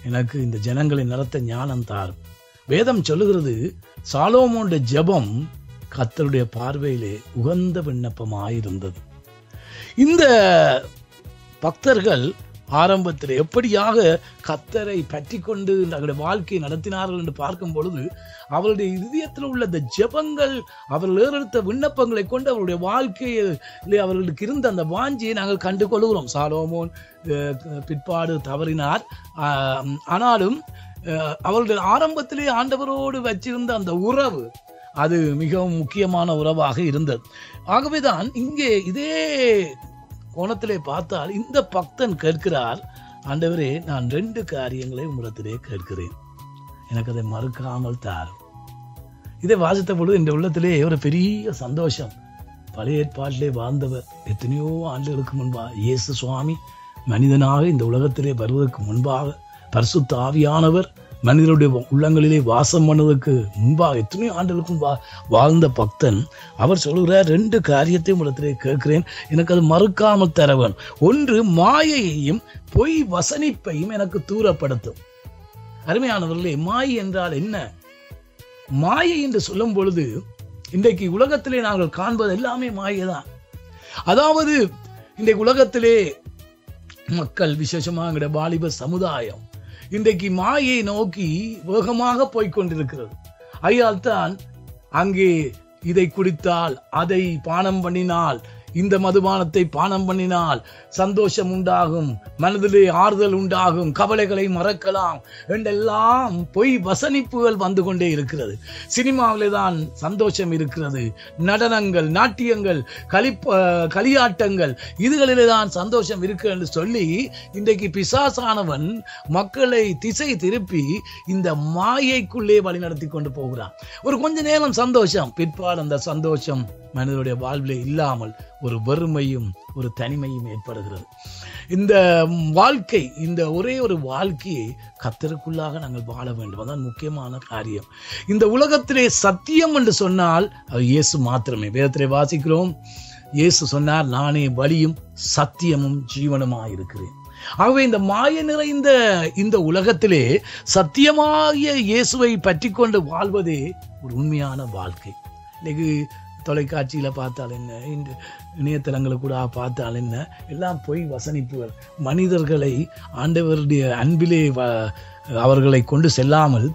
எனக்கு இந்த ஜனங்களை நடத்த ஞானம் தாரும். வேதம் சொல்லுகிறது, சாலோமோனுடைய ஜெபம் கர்த்தருடைய பார்வையிலே உகந்த விண்ணப்பமாயிருந்தது. இந்த பக்தர்கள் ஆரம்பத்தில் எப்படியாக கர்த்தரை பற்றி கொண்டு தங்களுடைய வாழ்க்கையை நடத்தினார்கள் என்று பார்க்கும் பொழுது அவருடைய இதயத்தில் உள்ள இந்த ஜெபங்கள், அவர்கள் ஏறெடுத்த விண்ணப்பங்களை கொண்டு அவருடைய வாழ்க்கையிலே அவர்களுக்கு இருந்த அந்த வாஞ்சியை நாங்கள் கண்டு கொள்கிறோம். சாலோமோன் பிற்பாடு தவறினார். ஆனாலும் அவருடைய ஆரம்பத்திலே ஆண்டவரோடு வச்சிருந்த அந்த உறவு அது மிகவும் முக்கியமான உறவாக இருந்தது. ஆகவேதான் இங்கே இதே கோணத்திலே பார்த்தால் இந்த பக்தன் கேட்கிறார், ஆண்டவரே நான் 2 காரியங்களை உம்மிடத்திலே கேட்கிறேன், எனக்கு அதை மறுக்காமல் தாரும். இதை வாசித்த பொழுது இந்த உள்ளத்திலே ஒரு பெரிய சந்தோஷம். பழைய ஏற்பாட்டிலே வாழ்ந்தவர், எத்தனையோ ஆண்டுகளுக்கு முன்பாக இயேசு சுவாமி மனிதனாக இந்த உலகத்திலே வருவதற்கு முன்பாக பரிசுத்த ஆவியானவர் மனிதனுடைய உள்ளங்களிலே வாசம் பண்ணதுக்கு முன்பாக எத்தனையோ ஆண்டுகளுக்கும் வாழ்ந்த பக்தன் அவர் சொல்கிறார், 2 காரியத்தையும் இடத்திலே கேட்கிறேன், எனக்கு அது மறுக்காமல் தரவன். ஒன்று, மாயையையும் பொய் வசனிப்பையும் எனக்கு தூரப்படுத்தும். அருமையானவர்களே, மாயை என்றால் என்ன? மாயை என்று சொல்லும் பொழுது இன்றைக்கு உலகத்திலே நாங்கள் காண்பது எல்லாமே மாயைதான். அதாவது இன்றைக்கு உலகத்திலே மக்கள், விசேஷமாக வாலிப சமுதாயம் இன்றைக்கு மாயை நோக்கி வேகமாக போய்கொண்டிருக்கிறது. ஐயால் தான் அங்கே இதை குடித்தால், அதை பானம் பண்ணினால், இந்த மதுபானத்தை பானம் பண்ணினால் சந்தோஷம் உண்டாகும், மனதிலே ஆறுதல் உண்டாகும், கவலைகளை மறக்கலாம் என்றெல்லாம் பொய் வசனிப்புகள் வந்து கொண்டே இருக்கிறது. சினிமாவிலே தான் சந்தோஷம் இருக்கிறது, நடனங்கள், நாட்டியங்கள், களியாட்டங்கள், இதுகளிலே தான் சந்தோஷம் இருக்கு என்று சொல்லி இன்றைக்கு பிசாசானவன் மக்களை திசை திருப்பி இந்த மாயைக்குள்ளே வழிநடத்தி கொண்டு போகிறான். ஒரு கொஞ்ச நேரம் சந்தோஷம், பிற்பாடு அந்த சந்தோஷம் மனிதனுடைய வாழ்விலே இல்லாமல் ஒரு வறுமையும் ஒரு தனிமையும் ஏற்படுகிறது. இந்த வாழ்க்கை, இந்த ஒரே ஒரு வாழ்க்கையை கர்த்தருக்குள்ளாக நாங்கள் வாழ வேண்டும். அதான் முக்கியமான காரியம். இந்த உலகத்திலே சத்தியம் என்று சொன்னால் அது இயேசு மாத்திரமே. வேதத்திலே வாசிக்கிறோம், இயேசு சொன்னார், நானே வழியும் சத்தியமும் ஜீவனுமாயிருக்கிறேன். ஆகவே இந்த மாய நிறைந்த இந்த உலகத்திலே சத்தியமாகிய இயேசுவை பற்றி கொண்டு வாழ்வதே ஒரு உண்மையான வாழ்க்கை. இன்னைக்கு தொலைக்காட்சியில பார்த்தால் என்ன, இணையதளங்களை கூட பார்த்தால் என்ன, எல்லாம் பொய் வசனிப்புகள். மனிதர்களை ஆண்டவருடைய அன்பிலே அவர்களை கொண்டு செல்லாமல்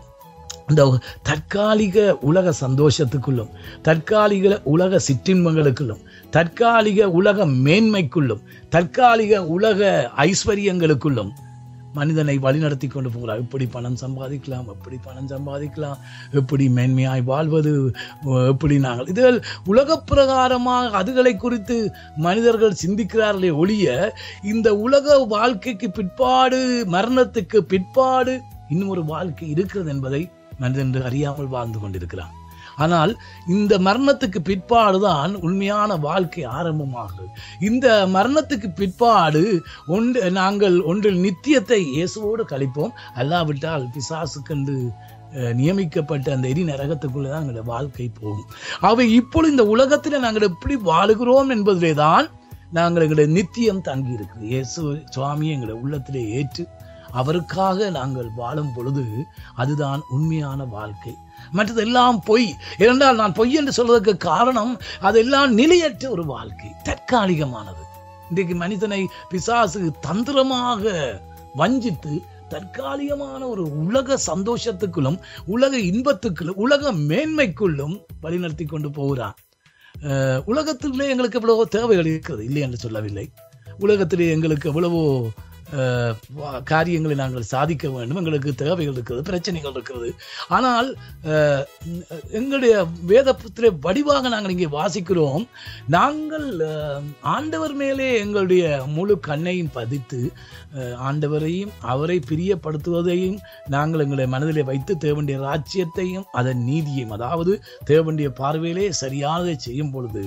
இந்த தற்காலிக உலக சந்தோஷத்துக்குள்ளும், தற்காலிக உலக சிற்றின்பங்களுக்குள்ளும், தற்காலிக உலக மேன்மைக்குள்ளும், தற்காலிக உலக ஐஸ்வர்யங்களுக்குள்ளும் மனிதனை வழிநடத்தி கொண்டு போகிறார். எப்படி பணம் சம்பாதிக்கலாம், எப்படி பணம் சம்பாதிக்கலாம், எப்படி மேன்மையாய் வாழ்வது, எப்படி நாங்கள் இதில் உலக பிரகாரமாக அதுகளை குறித்து மனிதர்கள் சிந்திக்கிறார்களே ஒழிய இந்த உலக வாழ்க்கைக்கு பிற்பாடு, மரணத்துக்கு பிற்பாடு இன்னும் ஒரு வாழ்க்கை இருக்கிறது என்பதை மனிதன் அறியாமல் வாழ்ந்து கொண்டிருக்கிறான். ஆனால் இந்த மரணத்துக்கு பிற்பாடுதான் உண்மையான வாழ்க்கை ஆரம்பமாகிறது. இந்த மரணத்துக்கு பிற்பாடு நாங்கள் ஒன்றில் நித்தியத்தை இயேசுவோடு கழிப்போம், அல்லாவிட்டால் பிசாசுக்கென்று நியமிக்கப்பட்ட அந்த எரி நரகத்துக்குள்ளதான் எங்களுடைய வாழ்க்கை போகும். அவை இப்பொழுது இந்த உலகத்தில் நாங்கள் எப்படி வாழுகிறோம் என்பதிலே தான் நாங்கள் எங்களுடைய நித்தியம் தங்கி இருக்குது. இயேசு சுவாமியை எங்களுடைய உள்ளத்திலே ஏற்று அவருக்காக நாங்கள் வாழும் பொழுது அதுதான் உண்மையான வாழ்க்கை. மற்றதெல்லாம் பொய். ஏனென்றால் நான் பொய் என்று சொல்வதற்கு காரணம் அதெல்லாம் நிலையற்ற ஒரு வாழ்க்கை, தற்காலிகமானது. இன்றைக்கு மனிதனை பிசாசு தந்திரமாக வஞ்சித்து தற்காலிகமான ஒரு உலக சந்தோஷத்துக்குள்ளும், உலக இன்பத்துக்குள்ளும், உலக மேன்மைக்குள்ளும் வழிநடத்தி கொண்டு போகிறான். உலகத்திலே எங்களுக்கு எவ்வளவோ தேவைகள் இருக்கிறது, இல்லை என்று சொல்லவில்லை. உலகத்திலே எங்களுக்கு எவ்வளவோ காரியங்களை நாங்கள் சாதிக்க வேண்டும், எங்களுக்கு தேவைகள் இருக்கிறது, பிரச்சனைகள் இருக்கிறது. ஆனால் எங்களுடைய வேதத்திலே வடிவாக நாங்கள் இங்கே வாசிக்கிறோம், நாங்கள் ஆண்டவர் மேலே எங்களுடைய முழு கண்ணையும் பதித்து ஆண்டவரையும் அவரை பிரியப்படுத்துவதையும் நாங்கள் எங்களுடைய மனதிலே வைத்து தேவனுடைய ராஜ்யத்தையும் அதன் நீதியையும், அதாவது தேவனுடைய பார்வையிலே சரியானதை செய்யும் பொழுது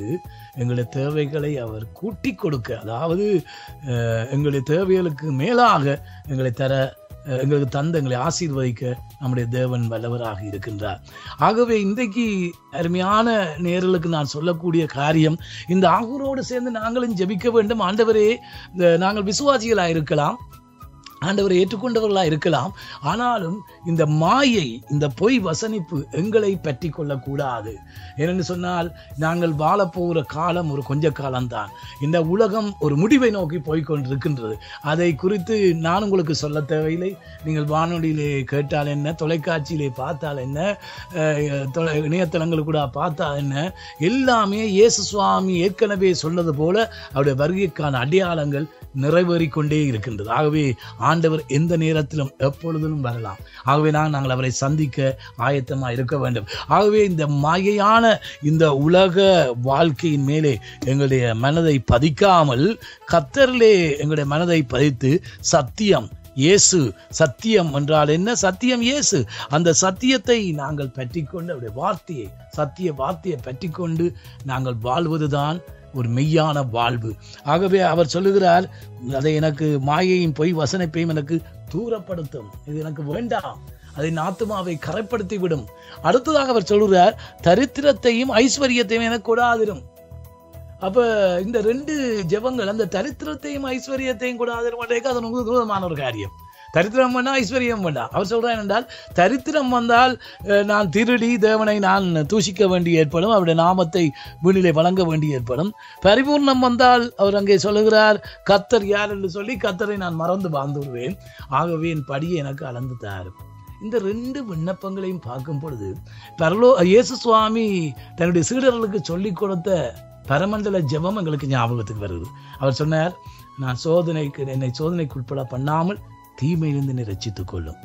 எங்களுடைய தேவைகளை அவர் கூட்டி கொடுக்க, அதாவது எங்களுடைய தேவைகளுக்கு மேலாக எங்களுக்கு தந்த எங்களை ஆசீர்வதிக்க நம்முடைய தேவன் வல்லவராக இருக்கின்றார். ஆகவே இன்றைக்கு அருமையான நேரலுக்கு நான் சொல்லக்கூடிய காரியம், இந்த ஆகூரோடு சேர்ந்து நாங்களும் ஜெபிக்க வேண்டும். ஆண்டவரே, நாங்கள் விசுவாசிகளாக இருக்கலாம், ஆண்டவரை ஏற்றுக்கொண்டவர்களாக இருக்கலாம், ஆனாலும் இந்த மாயை, இந்த பொய் வசனிப்பு எங்களை பற்றி கொள்ளக்கூடாது. ஏனென்று சொன்னால் நாங்கள் வாழப்போகிற காலம் ஒரு கொஞ்ச காலம்தான். இந்த உலகம் ஒரு முடிவை நோக்கி போய்கொண்டிருக்கின்றது. அதை குறித்து நான் உங்களுக்கு சொல்ல தேவையில்லை. நீங்கள் வானொலியிலே கேட்டால் என்ன, தொலைக்காட்சியிலே பார்த்தால் என்ன, இணையதளங்கள் கூட பார்த்தால் என்ன, எல்லாமே இயேசு சுவாமி ஏற்கனவே சொன்னது போல அவருடைய வருகைக்கான அடையாளங்கள் நிறைவேறிக்கொண்டே இருக்கின்றது. ஆகவே ஆண்டவர் எந்த நேரத்திலும் எப்பொழுதும் வரலாம். ஆகவே நாங்கள் அவரை சந்திக்க ஆயத்தமாக இருக்க வேண்டும். ஆகவே இந்த மாயையான இந்த உலக வாழ்க்கையின் மேலே எங்களுடைய மனதை பதிக்காமல் கர்த்தரிலே எங்களுடைய மனதை பதித்து சத்தியம் இயேசு, சத்தியம் என்றால் என்ன, சத்தியம் இயேசு, அந்த சத்தியத்தை நாங்கள் பற்றி கொண்டு அவருடைய வார்த்தையை, சத்திய வார்த்தையை பற்றி கொண்டு நாங்கள் வாழ்வதுதான் ஒரு மெய்யான வாழ்வு. ஆகவே அவர் சொல்லுகிறார், அதை எனக்கு மாயையும் பொய் வசனைப்பையும் எனக்கு தூரப்படுத்தும், இது எனக்கு வேண்டாம், அதை ஆத்துமாவை கரைப்படுத்தி விடும். அடுத்ததாக அவர் சொல்லுகிறார், தரித்திரத்தையும் ஐஸ்வர்யத்தையும் எனக்கு கொடாதிரும். அப்ப இந்த ரெண்டு ஜெபங்கள், அந்த தரித்திரத்தையும் ஐஸ்வர்யத்தையும் கொடாதிரும், அது உங்களுக்கு தூரமான ஒரு காரியம். தரித்திரம் வேண்டாம், ஐஸ்வர்யம் வேண்டாம். அவர் சொல்றார் என்றால், தரித்திரம் வந்தால் நான் திருடி தேவனை நான் தூஷிக்க வேண்டி ஏற்படும், அவருடைய நாமத்தை வீணிலே வழங்க வேண்டி ஏற்படும். பரிபூர்ணம் வந்தால் அவர் அங்கே சொல்லுகிறார், கர்த்தர் யார் என்று சொல்லி கர்த்தரை நான் மறந்து வாழ்ந்து விடுவேன், ஆகவே என் படியை எனக்கு அளந்து தாரும். இந்த ரெண்டு விண்ணப்பங்களையும் பார்க்கும் பொழுது இயேசு சுவாமி தன்னுடைய சீடர்களுக்கு சொல்லிக் கொடுத்த பரமண்டல ஜெபம் எங்களுக்கு ஞாபகத்துக்கு வருது. அவர் சொன்னார், நான் என்னை சோதனைக்கு உட்பட பண்ணாமல் தீமையிலிருந்து என்னை ரட்சித்துக் கொள்ளும்.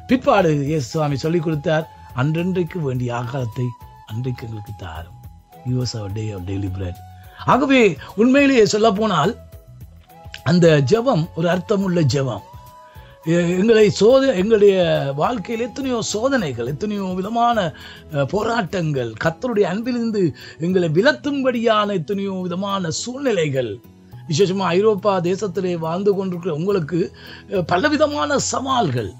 பிற்பாடு இயேசு சுவாமி சொல்லிக் கொடுத்தார், அன்றன்றைக்கு வேண்டிய ஆகாரத்தை அன்றைக்கு எங்களுக்கு தாரும். Give us our day of daily bread. ஆகவே உண்மையிலேயே சொல்ல போனால் அந்த ஜெபம் ஒரு அர்த்தமுள்ள ஜெபம். எங்களுடைய வாழ்க்கையில் எத்தனையோ சோதனைகள், எத்தனையோ விதமான போராட்டங்கள், கர்த்தருடைய அன்பிலிருந்து எங்களை விலத்தும்படியான எத்தனையோ விதமான சூழ்நிலைகள், விசேஷமா ஐரோப்பா தேசத்திலே வாழ்ந்து கொண்டிருக்கிற உங்களுக்கு பலவிதமான சவால்கள்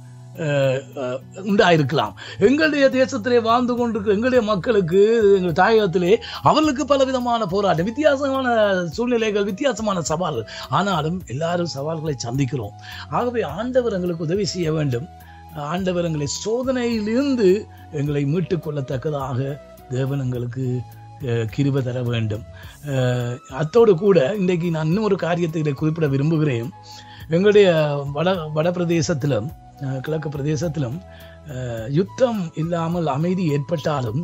உண்டாயிருக்கலாம். எங்களுடைய தேசத்திலே வாழ்ந்து கொண்டிருக்கிற எங்களுடைய மக்களுக்கு, எங்கள் தாயகத்திலே அவர்களுக்கு பலவிதமான போராட்டம், வித்தியாசமான சூழ்நிலைகள், வித்தியாசமான சவால்கள். ஆனாலும் எல்லாரும் சவால்களை சந்திக்கிறோம். ஆகவே ஆண்டவர் எங்களுக்கு உதவி செய்ய வேண்டும். ஆண்டவர் எங்களை சோதனையிலிருந்து எங்களை மீட்டுக் கொள்ளத்தக்கதாக தேவன் எங்களுக்கு கிருபை தர வேண்டும். அத்தோடு கூட இன்றைக்கு நான் இன்னும் ஒரு காரியத்தை இதை குறிப்பிட விரும்புகிறேன். எங்களுடைய வட பிரதேசத்திலும் கிழக்கு பிரதேசத்திலும் யுத்தம் இல்லாமல் அமைதி ஏற்பட்டாலும்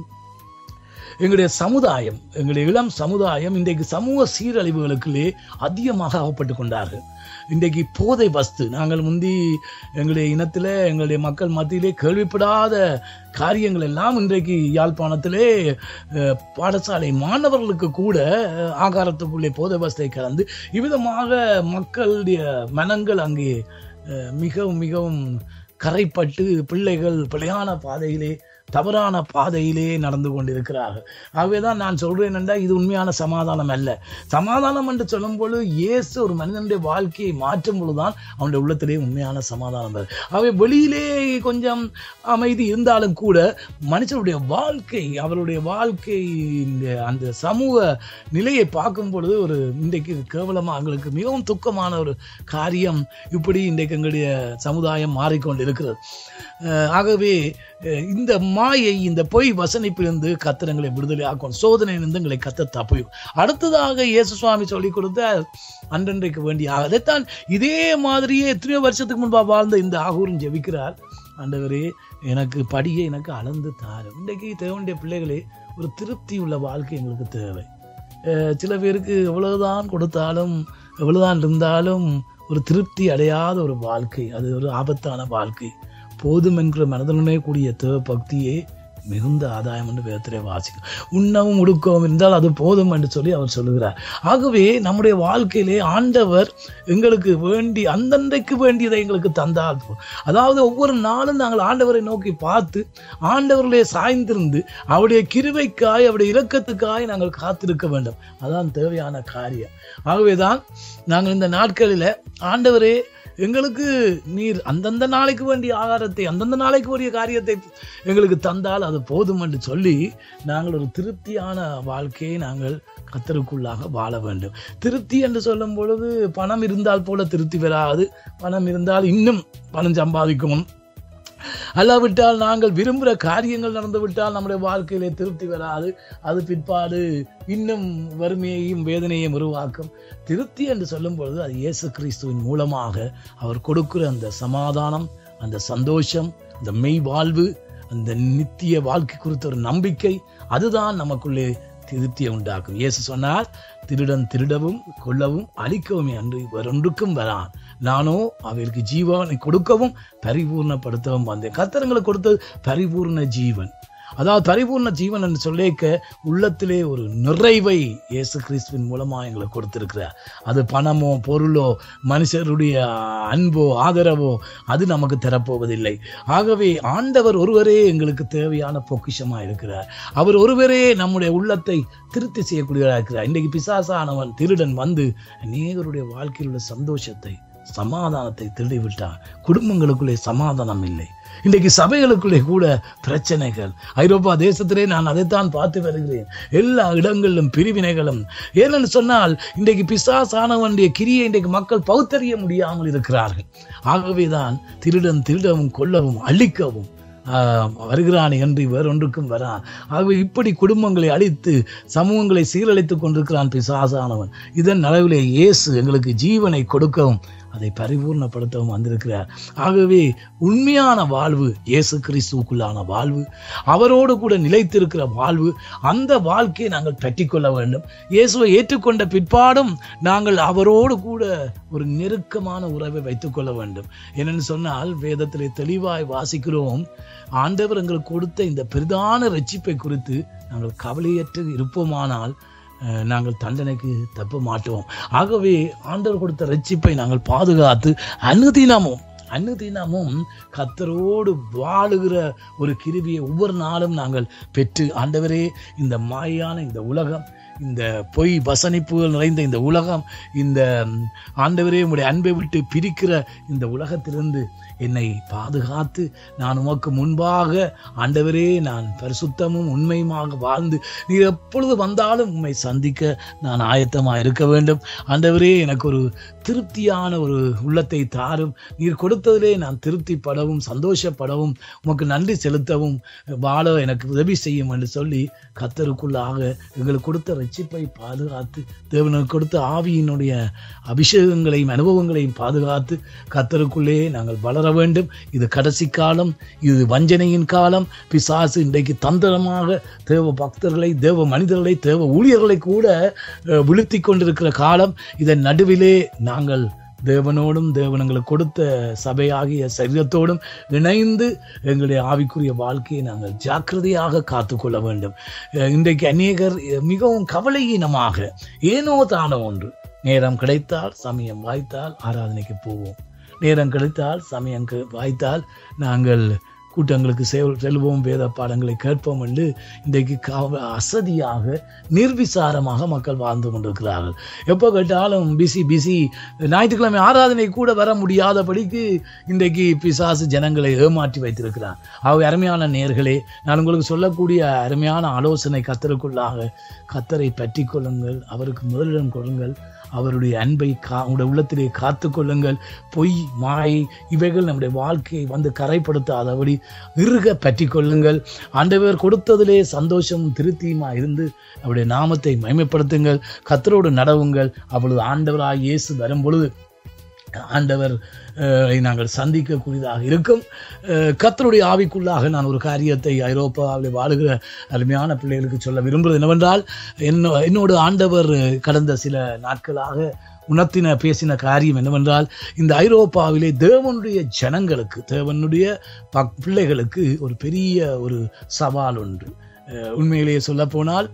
எங்களுடைய சமுதாயம், எங்களுடைய இளம் சமுதாயம் இன்றைக்கு சமூக சீரழிவுகளுக்குள்ளே அதிகமாக அகப்பட்டு கொண்டார்கள். இன்றைக்கு போதை வஸ்து, நாங்கள் முந்தி எங்களுடைய இனத்தில் எங்களுடைய மக்கள் மத்தியிலே கேள்விப்படாத காரியங்கள் எல்லாம் இன்றைக்கு யாழ்ப்பாணத்திலே பாடசாலை மாணவர்களுக்கு கூட ஆகாரத்துக்குள்ளே போதை வஸ்தை கலந்து இவ்விதமாக மக்களுடைய மனங்கள் அங்கே மிகவும் மிகவும் கரைப்பட்டு பிள்ளைகள் பிழையான பாதையிலே, தவறான பாதையிலே நடந்து கொண்டிருக்கிறார்கள். ஆகவேதான் நான் சொல்றேன் என்றால் இது உண்மையான சமாதானம் அல்ல. சமாதானம் என்று சொல்லும் பொழுது இயேசு ஒரு மனிதனுடைய வாழ்க்கையை மாற்றும் பொழுதுதான் அவனுடைய உள்ளத்திலே உண்மையான சமாதானம் வருது. ஆகவே வெளியிலே கொஞ்சம் அமைதி இருந்தாலும் கூட மனுஷனுடைய வாழ்க்கை, அவருடைய வாழ்க்கை அந்த சமூக நிலையை பார்க்கும் பொழுது ஒரு இன்றைக்கு கேவலமாக எங்களுக்கு மிகவும் துக்கமான ஒரு காரியம். இப்படி இன்றைக்கு எங்களுடைய சமுதாயம் மாறிக்கொண்டிருக்கிறது. ஆகவே இந்த மாயை, இந்த பொய் வசனிப்பிலிருந்து கர்த்தர் விடுதலை ஆக்கும், சோதனையிலிருந்து எங்களை கர்த்தர் தப்பும். அடுத்ததாக இயேசு சுவாமி சொல்லிக் கொடுத்த அன்றன்றைக்கு வேண்டிய அதைத்தான் இதே மாதிரியே எத்தனையோ வருஷத்துக்கு முன்பாக வாழ்ந்த இந்த ஆகூரும் ஜெபிக்கிறார். ஆண்டவரே, எனக்கு படியை எனக்கு அளந்து தாரும். இன்றைக்கு தேவனுடைய பிள்ளைகளே, ஒரு திருப்தி உள்ள வாழ்க்கை எங்களுக்கு தேவை. சில பேருக்கு எவ்வளவுதான் கொடுத்தாலும், எவ்வளவுதான் இருந்தாலும் ஒரு திருப்தி அடையாத ஒரு வாழ்க்கை, அது ஒரு ஆபத்தான வாழ்க்கை. போதும் என்கிற மனதனுடனே கூடிய தேவ பக்தியே மிகுந்த ஆதாயம் என்று வேதத்திலே வாசிக்கும். உண்ணவும் உடுக்கவும் இருந்தால் அது போதும் என்று சொல்லி அவர் சொல்லுகிறார். ஆகவே நம்முடைய வாழ்க்கையிலே ஆண்டவர் எங்களுக்கு அந்தன்றைக்கு வேண்டியதை எங்களுக்கு தந்தால், அதாவது ஒவ்வொரு நாளும் நாங்கள் ஆண்டவரை நோக்கி பார்த்து ஆண்டவர்களே சாய்ந்திருந்து அவருடைய கிருபைக்காய், அவருடைய இரக்கத்துக்காய் நாங்கள் காத்திருக்க வேண்டும். அதான் தேவையான காரியம். ஆகவேதான் நாங்கள் இந்த நாட்களில் ஆண்டவரே எங்களுக்கு நீர் அந்தந்த நாளைக்கு வேண்டிய ஆகாரத்தை, அந்தந்த நாளைக்கு வேண்டிய காரியத்தை எங்களுக்கு தந்தால் அது போதும் என்று சொல்லி நாங்கள் ஒரு திருப்தியான வாழ்க்கையை நாங்கள் கர்த்தருக்குள்ளாக வாழ வேண்டும். திருப்தி என்று சொல்லும் பொழுது பணம் இருந்தால் போல திருப்தி வராது. பணம் இருந்தால் இன்னும் பணம் சம்பாதிக்கணும், அல்லாவிட்டால் நாங்கள் விரும்புகிற காரியங்கள் நடந்துவிட்டால் நம்முடைய வாழ்க்கையிலே திருப்தி வராது. அது பிற்பாடு இன்னும் வறுமையையும் வேதனையையும் உருவாக்கும். திருப்தி என்று சொல்லும் பொழுது அது இயேசு கிறிஸ்துவின் மூலமாக அவர் கொடுக்கிற அந்த சமாதானம், அந்த சந்தோஷம், அந்த மெய் வாழ்வு, அந்த நித்திய வாழ்க்கை குறித்த ஒரு நம்பிக்கை, அதுதான் நமக்குள்ளே திருப்தியை உண்டாக்கும். இயேசு சொன்னார், திருடன் திருடவும் கொல்லவும் அழிக்கவும் அன்று வேறொன்றுக்கும் வரான், நானோ அவருக்கு ஜீவனை கொடுக்கவும் பரிபூர்ணப்படுத்தவும் வந்தேன். கர்த்தர் கொடுத்தது பரிபூர்ண ஜீவன். அதாவது பரிபூர்ண ஜீவன் என்று சொல்லிக்க உள்ளத்திலே ஒரு நிறைவை இயேசு கிறிஸ்துவின் மூலமா எங்களுக்கு கொடுத்திருக்கிறார். அது பணமோ பொருளோ மனுஷருடைய அன்போ ஆதரவோ அது நமக்கு தரப்போவதில்லை. ஆகவே ஆண்டவர் ஒருவரே எங்களுக்கு தேவையான பொக்கிஷமா இருக்கிறார். அவர் ஒருவரே நம்முடைய உள்ளத்தை திருப்தி செய்யக்கூடியவராக இருக்கிறார். இன்றைக்கு பிசாசானவன் திருடன் வந்து அநேகருடைய வாழ்க்கையில் உள்ள சந்தோஷத்தை, சமாதானத்தை திருடிவிட்டார். குடும்பங்களுக்குள்ளே சமாதானம் இல்லை. இன்றைக்கு சபைகளுக்குள்ளே கூட பிரச்சனைகள். ஐரோப்பா தேசத்திலே நான் அதைத்தான் பார்த்து வருகிறேன். எல்லா இடங்களிலும் பிரிவினைகளும். ஏனென்று சொன்னால் இன்றைக்கு பிசாசானவனுடைய கிரியை இன்றைக்கு மக்கள் பகுத்தறிய முடியாமல் இருக்கிறார்கள். ஆகவேதான் திருடன் திருடவும் கொல்லவும் அழிக்கவும் வருகிறான் என்று வேறொன்றுக்கும் வரான். ஆகவே இப்படி குடும்பங்களை அழித்து சமூகங்களை சீரழித்துக் கொண்டிருக்கிறான் பிசாசானவன். இதன் அளவிலே இயேசு எங்களுக்கு ஜீவனை கொடுக்கவும் அதை பரிபூர்ணப்படுத்தவும் வந்திருக்கிறார். ஆகவே உண்மையான வாழ்வு இயேசு கிறிஸ்துவுக்குள்ளான வாழ்வு, அவரோடு கூட நிலைத்திருக்கிற வாழ்வு, அந்த வாழ்க்கையை நாங்கள் பற்றிக்கொள்ள வேண்டும். இயேசுவை ஏற்றுக்கொண்ட பிற்பாடும் நாங்கள் அவரோடு கூட ஒரு நெருக்கமான உறவை வைத்துக் கொள்ள வேண்டும். என்னென்னு சொன்னால், வேதத்திலே தெளிவாய் வாசிக்கிறோம், ஆண்டவர் எங்களுக்கு கொடுத்த இந்த பிரதான ரட்சிப்பை குறித்து நாங்கள் கவலையற்று இருப்போமானால் நாங்கள் தண்டனைக்கு தப்ப மாட்டோம். ஆகவே ஆண்டவர் கொடுத்த ரட்சிப்பை நாங்கள் பாதுகாத்து அனுதினமும் கர்த்தரோடு வாழுகிற ஒரு கிருபையை ஒவ்வொரு நாளும் நாங்கள் பெற்று, ஆண்டவரே, இந்த மாயான இந்த உலகம், இந்த பொய் வசனிப்புகள் நிறைந்த இந்த உலகம், இந்த ஆண்டவரே உம்முடைய அன்பை விட்டு பிரிக்கிற இந்த உலகத்திலிருந்து என்னை பாதுகாத்து, நான் உமக்கு முன்பாக ஆண்டவரே நான் பரிசுத்தமும் உண்மையுமாக வாழ்ந்து நீர் எப்பொழுது வந்தாலும் உம்மை சந்திக்க நான் ஆயத்தமாக இருக்க வேண்டும். ஆண்டவரே, எனக்கு ஒரு திருப்தியான ஒரு உள்ளத்தை தாரும். நீர் கொடுத்ததிலே நான் திருப்திப்படவும் சந்தோஷப்படவும் உமக்கு நன்றி செலுத்தவும் வாழ எனக்கு உதவி செய்யும் என்று சொல்லி கர்த்தருக்குள்ளாக எங்களுக்கு கொடுத்த ரட்சிப்பை பாதுகாத்து, தேவனுக்கு கொடுத்த ஆவியினுடைய அபிஷேகங்களையும் அனுபவங்களையும் பாதுகாத்து கர்த்தருக்குள்ளே நாங்கள் வளர வேண்டும். இது கடைசி காலம், இது வஞ்சனையின் காலம். பிசாசு இன்றைக்கு தந்திரமாக தேவ பக்தர்களை, தேவ மனிதர்களை, தேவ ஊழியர்களை கூட விழுத்தி கொண்டிருக்கிற காலம். இதன் நடுவிலே நாங்கள் தேவனோடும் தேவன் எங்களுக்கு கொடுத்த சபையாகிய சரீரத்தோடும் இணைந்து எங்களுடைய ஆவிக்குரிய வாழ்க்கையை நாங்கள் ஜாக்கிரதையாக காத்துக்கொள்ள வேண்டும். இன்றைக்கு அநேகர் மிகவும் கவலையீனமாக ஏனோ தானோ ஒன்று, நேரம் கிடைத்தால் சமயம் வாய்த்தால் ஆராதனைக்கு போவோம், நேரம் கிடைத்தால் சமயம் வாய்த்தால் நாங்கள் கூட்டங்களுக்கு செல்வோம், வேத பாடங்களை கேட்போம் என்று இன்றைக்கு அசதியாக நிர்விசாரமாக மக்கள் வாழ்ந்து கொண்டிருக்கிறார்கள். எப்போ கேட்டாலும் பிசி. ஞாயிற்றுக்கிழமை ஆராதனை கூட வர முடியாதபடிக்கு இன்றைக்கு பிசாசு ஜனங்களை ஏமாற்றி வைத்திருக்கிறார். ஆகவே அருமையான நேயர்களே, நான் உங்களுக்கு சொல்லக்கூடிய அருமையான ஆலோசனை, கர்த்தருக்குள்ளாக கர்த்தரை பற்றி கொள்ளுங்கள், அவருக்கு முதலிடம் கொள்ளுங்கள், அவருடைய அன்பை உங்களுடைய உள்ளத்திலே காத்து கொள்ளுங்கள். பொய், மாயை இவைகள் நம்முடைய வாழ்க்கையை வந்து கரைப்படுத்தாதபடி இறுக பற்றி கொள்ளுங்கள். ஆண்டவர் கொடுத்ததிலே சந்தோஷமும் திருப்தியுமா இருந்து அவருடைய நாமத்தை மகிமைப்படுத்துங்கள், கர்த்தரோடு நடவுங்கள். அப்பொழுது ஆண்டவராய் இயேசு வரும் பொழுது ஆண்டவர் நாங்கள் சந்திக்கக்கூடியதாக இருக்கும். கர்த்தருடைய ஆவிக்குள்ளாக நான் ஒரு காரியத்தை ஐரோப்பாவில் வாழுகிற அருமையான பிள்ளைகளுக்கு சொல்ல விரும்புவது என்னவென்றால், என்னோடு ஆண்டவர் கடந்த சில நாட்களாக பேசின காரியம் என்னவென்றால், இந்த ஐரோப்பாவிலே தேவனுடைய ஜனங்களுக்கு, தேவனுடைய பிள்ளைகளுக்கு ஒரு பெரிய ஒரு சவால் ஒன்று. உண்மையிலேயே சொல்ல போனால்,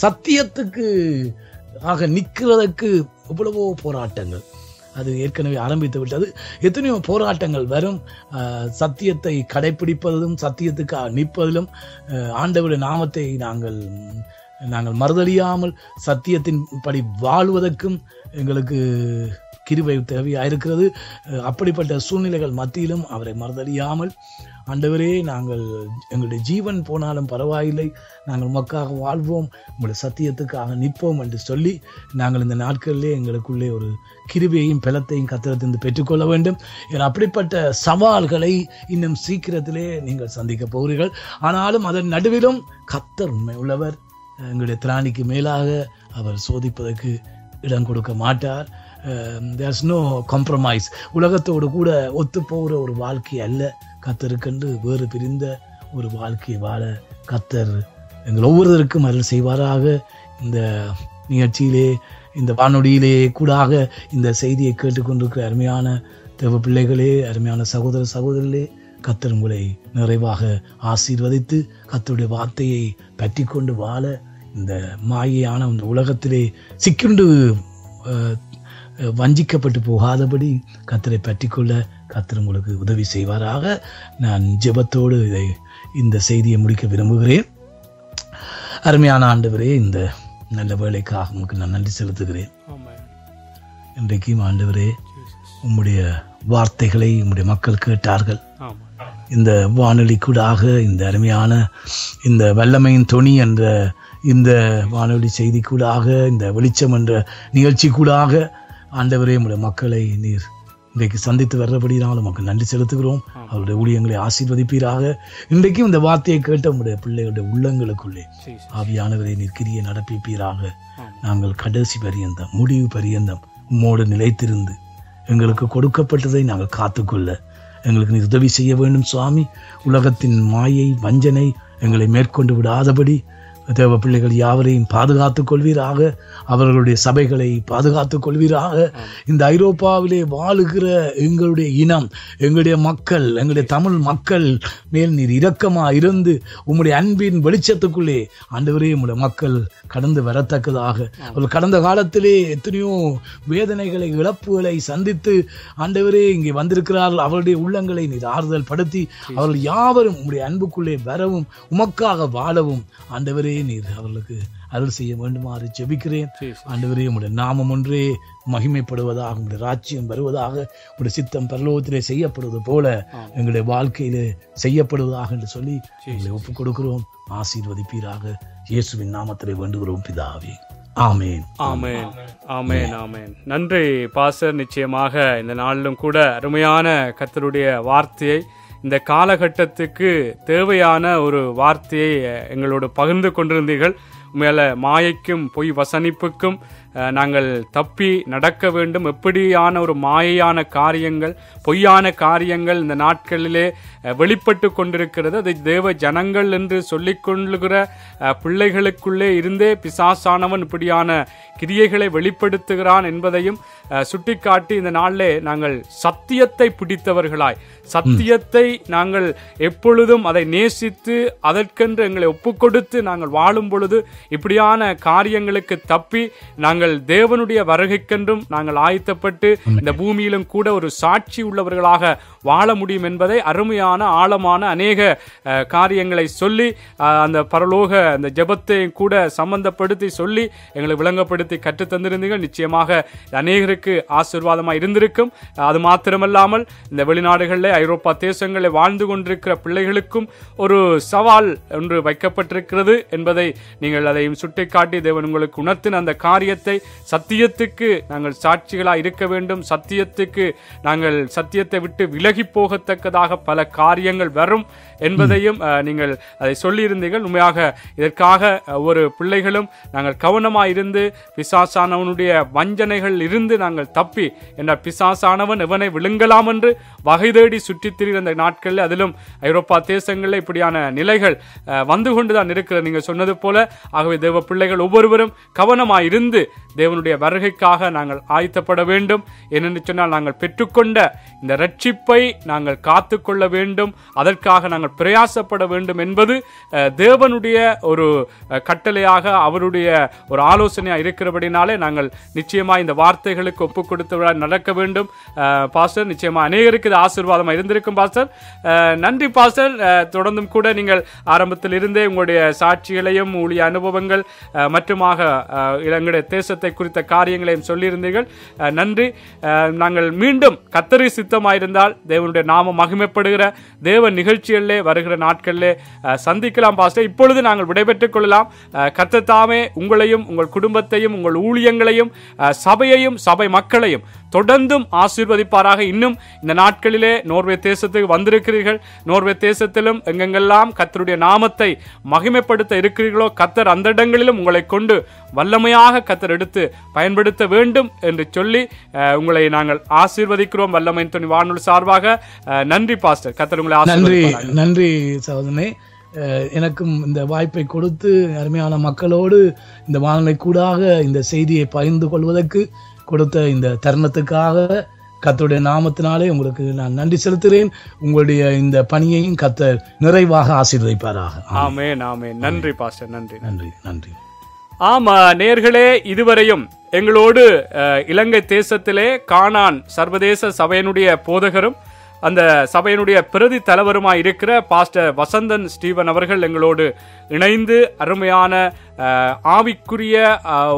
சத்தியத்துக்கு ஆக நிற்கிறதுக்கு எவ்வளவோ போராட்டங்கள் அது ஏற்கனவே ஆரம்பித்து விட்டது. எத்தனையோ போராட்டங்கள் வரும். சத்தியத்தை கடைபிடிப்பதிலும் சத்தியத்துக்காக நிற்பதிலும் ஆண்டவருடைய நாமத்தை நாங்கள் மறுதலியாமல் சத்தியத்தின் படி வாழ்வதற்கும் எங்களுக்கு கிருபை தேவையாயிருக்கிறது. அப்படிப்பட்ட சூழ்நிலைகள் மத்தியிலும் அவரை மறுதலியாமல், ஆண்டவரே, நாங்கள் எங்களுடைய ஜீவன் போனாலும் பரவாயில்லை, நாங்கள் உமக்காக வாழ்வோம், உங்களுடைய சத்தியத்துக்காக நிற்போம் என்று சொல்லி நாங்கள் இந்த நாட்களிலே எங்களுக்குள்ளே ஒரு கிருபையையும் பலத்தையும் கர்த்தரிடத்திலிருந்து பெற்றுக்கொள்ள வேண்டும். ஏன்னா அப்படிப்பட்ட சவால்களை இன்னும் சீக்கிரத்திலே நீங்கள் சந்திக்க போகிறீர்கள். ஆனாலும் அதன் நடுவிலும் கர்த்தர் உண்மை உள்ளவர். எங்களுடைய திராணிக்கு மேலாக அவர் சோதிப்பதற்கு இடம் கொடுக்க மாட்டார். there's no compromise. உலகத்தோடு கூட ஒத்து போகிற ஒரு வாழ்க்கை அல்ல. கர்த்தருக்கென்று வேறு பிரிந்த ஒரு வாழ்க்கையை வாழ கர்த்தர் எங்கள் ஒவ்வொருவருக்கும் அருள் செய்வாராக. இந்த நிகழ்ச்சியிலே, இந்த வானொலியிலே கூடாக இந்த செய்தியை கேட்டுக்கொண்டிருக்கிற அருமையான தேவ பிள்ளைகளே, அருமையான சகோதர சகோதரிகளே, கர்த்தர் உங்களை நிறைவாக ஆசீர்வதித்து கர்த்தருடைய வார்த்தையை பற்றி கொண்டு வாழ, இந்த மாயையான இந்த உலகத்திலே சிக்குண்டு வஞ்சிக்கப்பட்டு போகாதபடி கர்த்தரை பற்றி கொள்ள கர்த்தர் உங்களுக்கு உதவி செய்வாராக. நான் ஜெபத்தோடு இந்த செய்தியை முடிக்க விரும்புகிறேன். அருமையான ஆண்டவரே, இந்த நல்ல வேலைக்காக உங்களுக்கு நான் நன்றி செலுத்துகிறேன். இன்றைக்கும் ஆண்டவரே, உம்முடைய வார்த்தைகளை உம்முடைய மக்கள் கேட்டார்கள். இந்த வானொலி கூடாக, இந்த அருமையான இந்த வல்லமையின் தொனி என்ற இந்த வானொலி செய்தி கூடாக, இந்த வெளிச்சம் என்ற நிகழ்ச்சி கூடாக ஆண்டவரே, உம்முடைய மக்களை நீர் இன்றைக்கு சந்தித்து வர்றபடினாலும் நமக்கு நன்றி செலுத்துகிறோம். அவருடைய ஊழியங்களை ஆசீர்வதிப்பீராக. இன்றைக்கும் இந்த வார்த்தையை கேட்ட உங்களுடைய பிள்ளைகளுடைய உள்ளங்களுக்குள்ளே ஆவியானவரை நீர் கிரியை நடப்பிப்பீராக. நாங்கள் கடைசி பரியந்தம், முடிவு பரியந்தம் உம்மோடு நிலைத்திருந்து எங்களுக்கு கொடுக்கப்பட்டதை நாங்கள் காத்துக்கொள்ள எங்களுக்கு நீர் உதவி செய்ய வேண்டும் சுவாமி. உலகத்தின் மாயை வஞ்சனை எங்களை மேற்கொண்டு விடாதபடி தேவ பிள்ளைகள் யாவரையும் பாதுகாத்துக் கொள்வீராக. அவர்களுடைய சபைகளை பாதுகாத்துக் கொள்வீராக. இந்த ஐரோப்பாவிலே வாழுகிற எங்களுடைய இனம், எங்களுடைய மக்கள், எங்களுடைய தமிழ் மக்கள் மேல் நீர் இரக்கமா இருந்து உம்முடைய அன்பின் வெளிச்சத்துக்குள்ளே ஆண்டவரே உம்முடைய மக்கள் கடந்து வரத்தக்கதாக. அவர்கள் கடந்த காலத்திலே எத்தனையோ வேதனைகளை இழப்புகளை சந்தித்து ஆண்டவரே இங்கே வந்திருக்கிறார்கள். அவருடைய உள்ளங்களை நீர் ஆறுதல் படுத்தி அவர்கள் யாவரும் உம்முடைய அன்புக்குள்ளே வரவும் உமக்காக வாழவும் ஆண்டவரே நீர் அவர்களுக்கு அருள் செய்ய வேண்டுமாறு ஜெபிக்கிறேன். ஆண்டவரே உம்முடைய நாமம் ஒன்றே மகிமைப்படுவதாக, உங்களுடைய ராஜ்யம் வருவதாக, உங்களுடைய சித்தம் பரலோகத்திலே செய்யப்படுவது போல எங்களுடைய வாழ்க்கையிலே செய்யப்படுவதாக என்று சொல்லி எங்களை ஒப்புக் கொடுக்கிறோம். ஆசீர்வதிப்பீராக. இயேசுவின் நாமத்திலே வேண்டுகிறோம் பிதாவே. ஆமேன், ஆமேன், ஆமேன், ஆமேன். நன்றி பாஸ்டர். நிச்சயமாக இந்த நாளிலும் கூட அருமையான கர்த்தருடைய வார்த்தையை, இந்த காலகட்டத்துக்கு தேவையான ஒரு வார்த்தையை எங்களோடு பகிர்ந்து கொண்டிருந்தீர்கள். மேல மாயைக்கும் பொய் வசனிப்புக்கும் நாங்கள் தப்பி நடக்க வேண்டும். எப்படியான ஒரு மாயையான காரியங்கள், பொய்யான காரியங்கள் இந்த நாட்களிலே வெளிப்பட்டு கொண்டிருக்கிறது. அதை தேவ ஜனங்கள் என்று சொல்லிக் கொள்ளுகிற பிள்ளைகளுக்குள்ளே இருந்தே பிசாசானவன் இப்படியான கிரியைகளை வெளிப்படுத்துகிறான் என்பதையும் சுட்டிக்காட்டி இந்த நாளிலே நாங்கள் சத்தியத்தை பிடித்தவர்களாய், சத்தியத்தை நாங்கள் எப்பொழுதும் அதை நேசித்து அதற்கென்று எங்களை ஒப்புக்கொடுத்து நாங்கள் வாழும் பொழுது இப்படியான காரியங்களுக்கு தப்பி நாங்கள் தேவனுடைய வருகைக்கென்றும் நாங்கள் ஆயத்தப்பட்டு இந்த பூமியிலும் கூட ஒரு சாட்சி உள்ளவர்களாக வாழ முடியும் என்பதை அருமையான ஆழமான அநேக காரியங்களை சொல்லி அந்த பரலோக அந்த ஜெபத்தை கூட சம்பந்தப்படுத்தி சொல்லி எங்களை விளங்கப்படுத்தி கற்று தந்திருந்தீர்கள். நிச்சயமாக அநேகருக்கு ஆசீர்வாதமாக இருந்திருக்கும். அது மாத்திரமல்லாமல் இந்த வெளிநாடுகளில் ஐரோப்பா தேசங்களில் வாழ்ந்து கொண்டிருக்கிற பிள்ளைகளுக்கும் ஒரு சவால் ஒன்று வைக்கப்பட்டிருக்கிறது என்பதை நீங்கள் அதையும் சுட்டிக்காட்டி தேவன் உங்களுக்கு உணர்த்தின அந்த காரியத்தை, சத்தியத்துக்கு நாங்கள் சாட்சிகளாக இருக்க வேண்டும், சத்தியத்துக்கு நாங்கள் சத்தியத்தை விட்டு விலகி போகத்தக்கதாக பல காரியங்கள் வரும் என்பதையும் நீங்கள் அதை சொல்லியிருந்தீர்கள். உண்மையாக இதற்காக ஒவ்வொரு பிள்ளைகளும் நாங்கள் கவனமாக இருந்து பிசாசானவனுடைய வஞ்சனைகள் இருந்து நாங்கள் தப்பி, என்ற பிசாசானவன் எவனை விழுங்கலாம் என்று வகை தேடி சுற்றித் திரிகிற அந்த நாட்களில், அதிலும் ஐரோப்பா தேசங்களில் இப்படியான நிலைகள் வந்து கொண்டுதான் இருக்கிறது நீங்கள் சொன்னது போல. ஆகவே தேவ பிள்ளைகள் ஒவ்வொருவரும் கவனமாக இருந்து தேவனுடைய வருகைக்காக நாங்கள் ஆயத்தப்பட வேண்டும். ஏனென்று சொன்னால் நாங்கள் பெற்றுக்கொண்ட இந்த ரட்சிப்பை நாங்கள் காத்துக்கொள்ள வேண்டும், அதற்காக நாங்கள் பிரயாசப்பட வேண்டும் என்பது தேவனுடைய ஒரு கட்டளையாக, அவருடைய ஒரு ஆலோசனையாக இருக்கிறபடினாலே நாங்கள் நிச்சயமாக இந்த வார்த்தைகளுக்கு ஒப்புக் கொடுத்தவர்களாக நடக்க வேண்டும். பாஸ்டர், நிச்சயமாக அநேகருக்கு இது ஆசீர்வாதமாக இருந்திருக்கும் பாஸ்டர். நன்றி பாஸ்டர். தொடர்ந்தும் கூட நீங்கள் ஆரம்பத்தில் இருந்தே உங்களுடைய சாட்சிகளையும் ஊழிய அனுபவங்கள் மற்றுமாக எங்களுடைய தேசத்தை குறித்த காரியங்களையும் சொல்லியிருந்தீர்கள். நன்றி. நாங்கள் மீண்டும் கர்த்தரை சித்தமாயிருந்தால் தேவனுடைய நாமம் மகிமைப்படுகிற தேவ நிகழ்ச்சிகளிலே வருகிற நாட்களிலே சந்திக்கலாம் பாஸ்டர். இப்பொழுது நாங்கள் விடைபெற்றுக் கொள்ளலாம். கர்த்தர் தாமே உங்களையும் உங்கள் குடும்பத்தையும் உங்கள் ஊழியங்களையும் சபையையும் சபை மக்களையும் தொடர்ந்தும் ஆசீர்வதிப்பாராக. இன்னும் இந்த நாட்களிலே நோர்வே தேசத்துக்கு வந்திருக்கிறீர்கள். நோர்வே தேசத்திலும் எங்கெங்கெல்லாம் கர்த்தருடைய நாமத்தை மகிமைப்படுத்த இருக்கிறீர்களோ கர்த்தர் அந்த இடங்களிலும் உங்களை கொண்டு வல்லமையாக கர்த்தர் எடுத்து பயன்படுத்த வேண்டும் என்று சொல்லி உங்களை நாங்கள் ஆசீர்வதிக்கிறோம் வல்லமையின் துணி வானொலி சார்பாக. நன்றி பாஸ்டர். கர்த்தர் உங்களை ஆசீர்வதிப்பாராக. நன்றி சகோதரனே. எனக்கும் இந்த வாய்ப்பை கொடுத்து அருமையான மக்களோடு இந்த வானொலி கூடாக இந்த செய்தியை பகிர்ந்து கொள்வதற்கு கொடுத்த இந்த தருணத்துக்காக கர்த்தருடைய நாமத்தினாலே உங்களுக்கு நான் நன்றி செலுத்துகிறேன். உங்களுடைய இந்த பணியையும் கர்த்தர் நிறைவாக ஆசீர்வதிப்பாராக. ஆமென், ஆமென். நன்றி பாஸ்டர். நன்றி, நன்றி, நன்றி. ஆமா நேயர்களே, இதுவரையும் எங்களோடு இலங்கை தேசத்திலே கானான் சர்வதேச சபையினுடைய போதகரும் அந்த சபையினுடைய பிரதி தலைவருமாய் இருக்கிற பாஸ்டர் வசந்தன் ஸ்டீவன் அவர்கள் எங்களோடு இணைந்து அருமையான ஆவிக்குரிய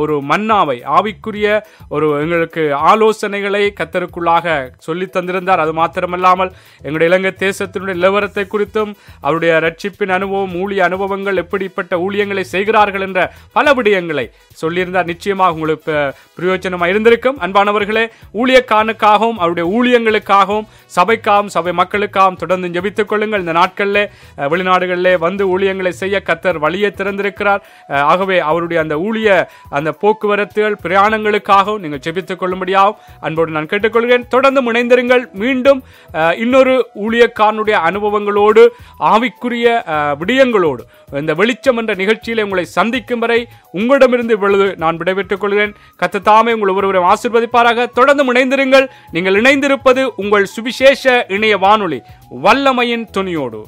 ஒரு மன்னாவை, ஆவிக்குரிய ஒரு எங்களுக்கு ஆலோசனைகளை கர்த்தருக்குள்ளாக சொல்லி தந்திருந்தார். அது மாத்திரமல்லாமல் எங்களுடைய இலங்கை தேசத்தினுடைய நிலவரத்தை குறித்தும் அவருடைய ரட்சிப்பின் அனுபவம், ஊழிய அனுபவங்கள், எப்படிப்பட்ட ஊழியங்களை செய்கிறார்கள் என்ற பல விடயங்களை சொல்லியிருந்தார். நிச்சயமாக உங்களுக்கு பிரயோஜனமாக இருந்திருக்கும். அன்பானவர்களே, ஊழியக்காரனுக்காகவும் அவருடைய ஊழியங்களுக்காகவும் சபைக்காகவும் சபை மக்களுக்காகவும் தொடர்ந்து ஜெபித்துக் கொள்ளுங்கள். இந்த நாட்களிலே வெளிநாடுகளிலே வந்து ஊழியங்களை செய்ய கர்த்தர் வழியை திறந்திருக்கிறார். ஆகவே அவருடைய அந்த ஊழிய அந்த போக்குவரத்துகள் பிரயாணங்களுக்காகவும் நீங்கள் ஜெபித்துக் கொள்ளும்படியாகவும் அன்போடு நான் கேட்டுக்கொள்கிறேன். தொடர்ந்து இணைந்திருங்கள். மீண்டும் இன்னொரு ஊழியக்காரனுடைய அனுபவங்களோடு ஆவிக்குரிய விடயங்களோடு இந்த வெளிச்சம் என்ற நிகழ்ச்சியில உங்களை சந்திக்கும் வரை உங்களிடமிருந்து இப்பொழுது நான் விடைபெற்றுக் கொள்கிறேன். கர்த்தர் தாமே உங்கள் ஒவ்வொருவரையும் ஆசீர்வதிப்பாராக. தொடர்ந்து இணைந்திருங்கள். நீங்கள் இணைந்திருப்பது உங்கள் சுவிசேஷ இணைய வானொலி வல்லமையின் துணியோடு.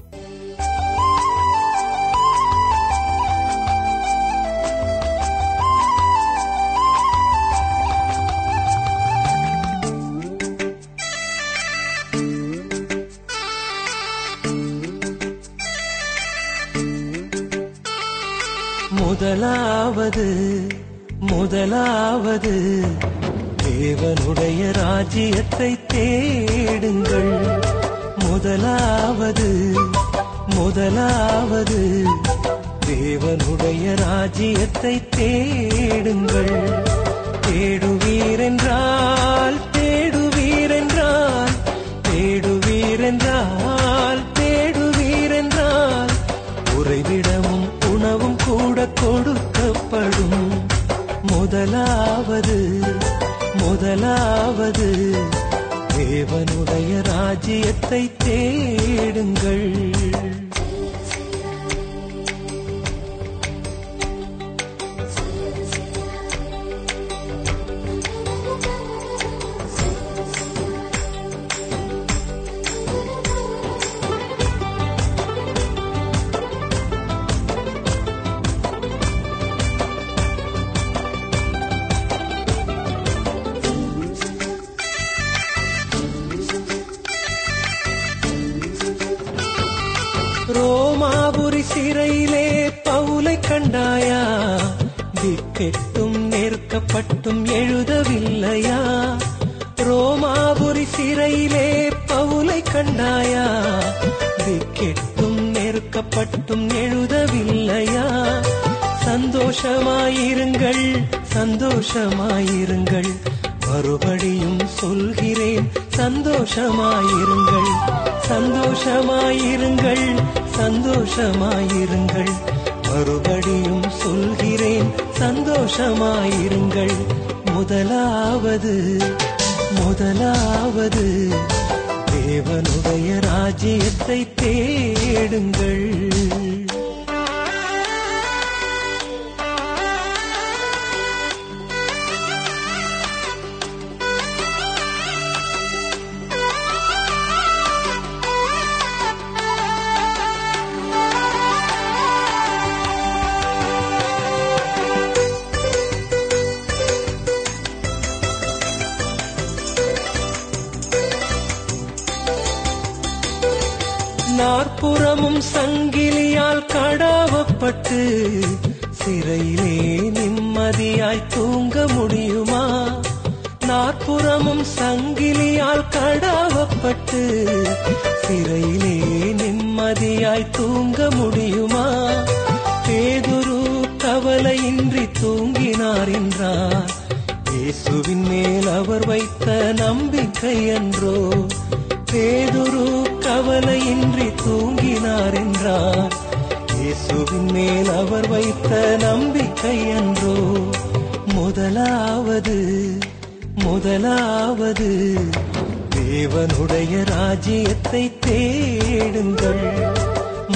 முதலாவது தேவனுடைய ராஜ்யத்தை தேடுங்கள். முதலாவது தேவனுடைய ராஜ்யத்தை தேடுங்கள். தேடுவீரென்றால் உறைவிடமும் உணவும் கூட கொடுக்கப்படும். முதலாவது தேவனுடைய ராஜ்யத்தை தேடுங்கள். ரோமாபுரி சிறையிலே பவுலை கண்டாயா? திக்கெட்டும் நெருக்கப்பட்டும் எழுதவில்லையா? ரோமாபுரி சிறையிலே பவுலை கண்டாயா? திக்கெட்டும் நெருக்கப்பட்டும் எழுதவில்லையா? சந்தோஷமாயிருங்கள், மறுபடியும் சொல்கிறேன், சந்தோஷமாயிருங்கள், மறுபடியும் சொல்கிறேன், சந்தோஷமாயிருங்கள். முதலாவது தேவனுடைய ராஜ்யத்தை தேடுங்கள். நாற்புறமும் சங்கிலியால் கடாவப்பட்டு சிறையிலே நிம்மதியாய் தூங்க முடியுமா? நாற்புறமும் சங்கிலியால் கடாவப்பட்டு சிறையிலே நிம்மதியாய் தூங்க முடியுமா? பேதுரு கவலையின்றி தூங்கினார் என்றார். இயேசுவின் மேல் அவர் வைத்த நம்பிக்கை அன்றோ? பேதுரு கவலையின்றி தூங்கினார் என்றார். இயேசுவின் மேல் அவர் வைத்த நம்பிக்கை அன்றோ? முதலாவது தேவனுடைய ராஜ்யத்தை தேடுங்கள்.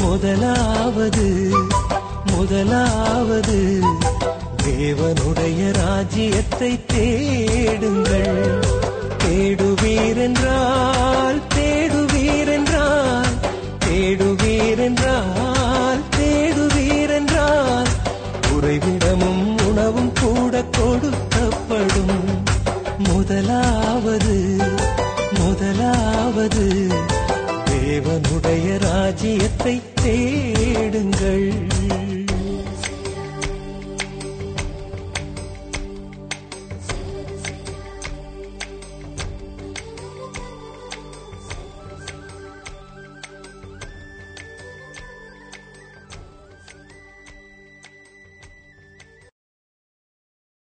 முதலாவது தேவனுடைய ராஜ்யத்தை தேடுங்கள். தேடுவீரென்றால் உறைவிடமும் உணவும் கூட கொடுக்கப்படும். முதலாவது தேவனுடைய ராஜ்யத்தை தேடுங்கள்.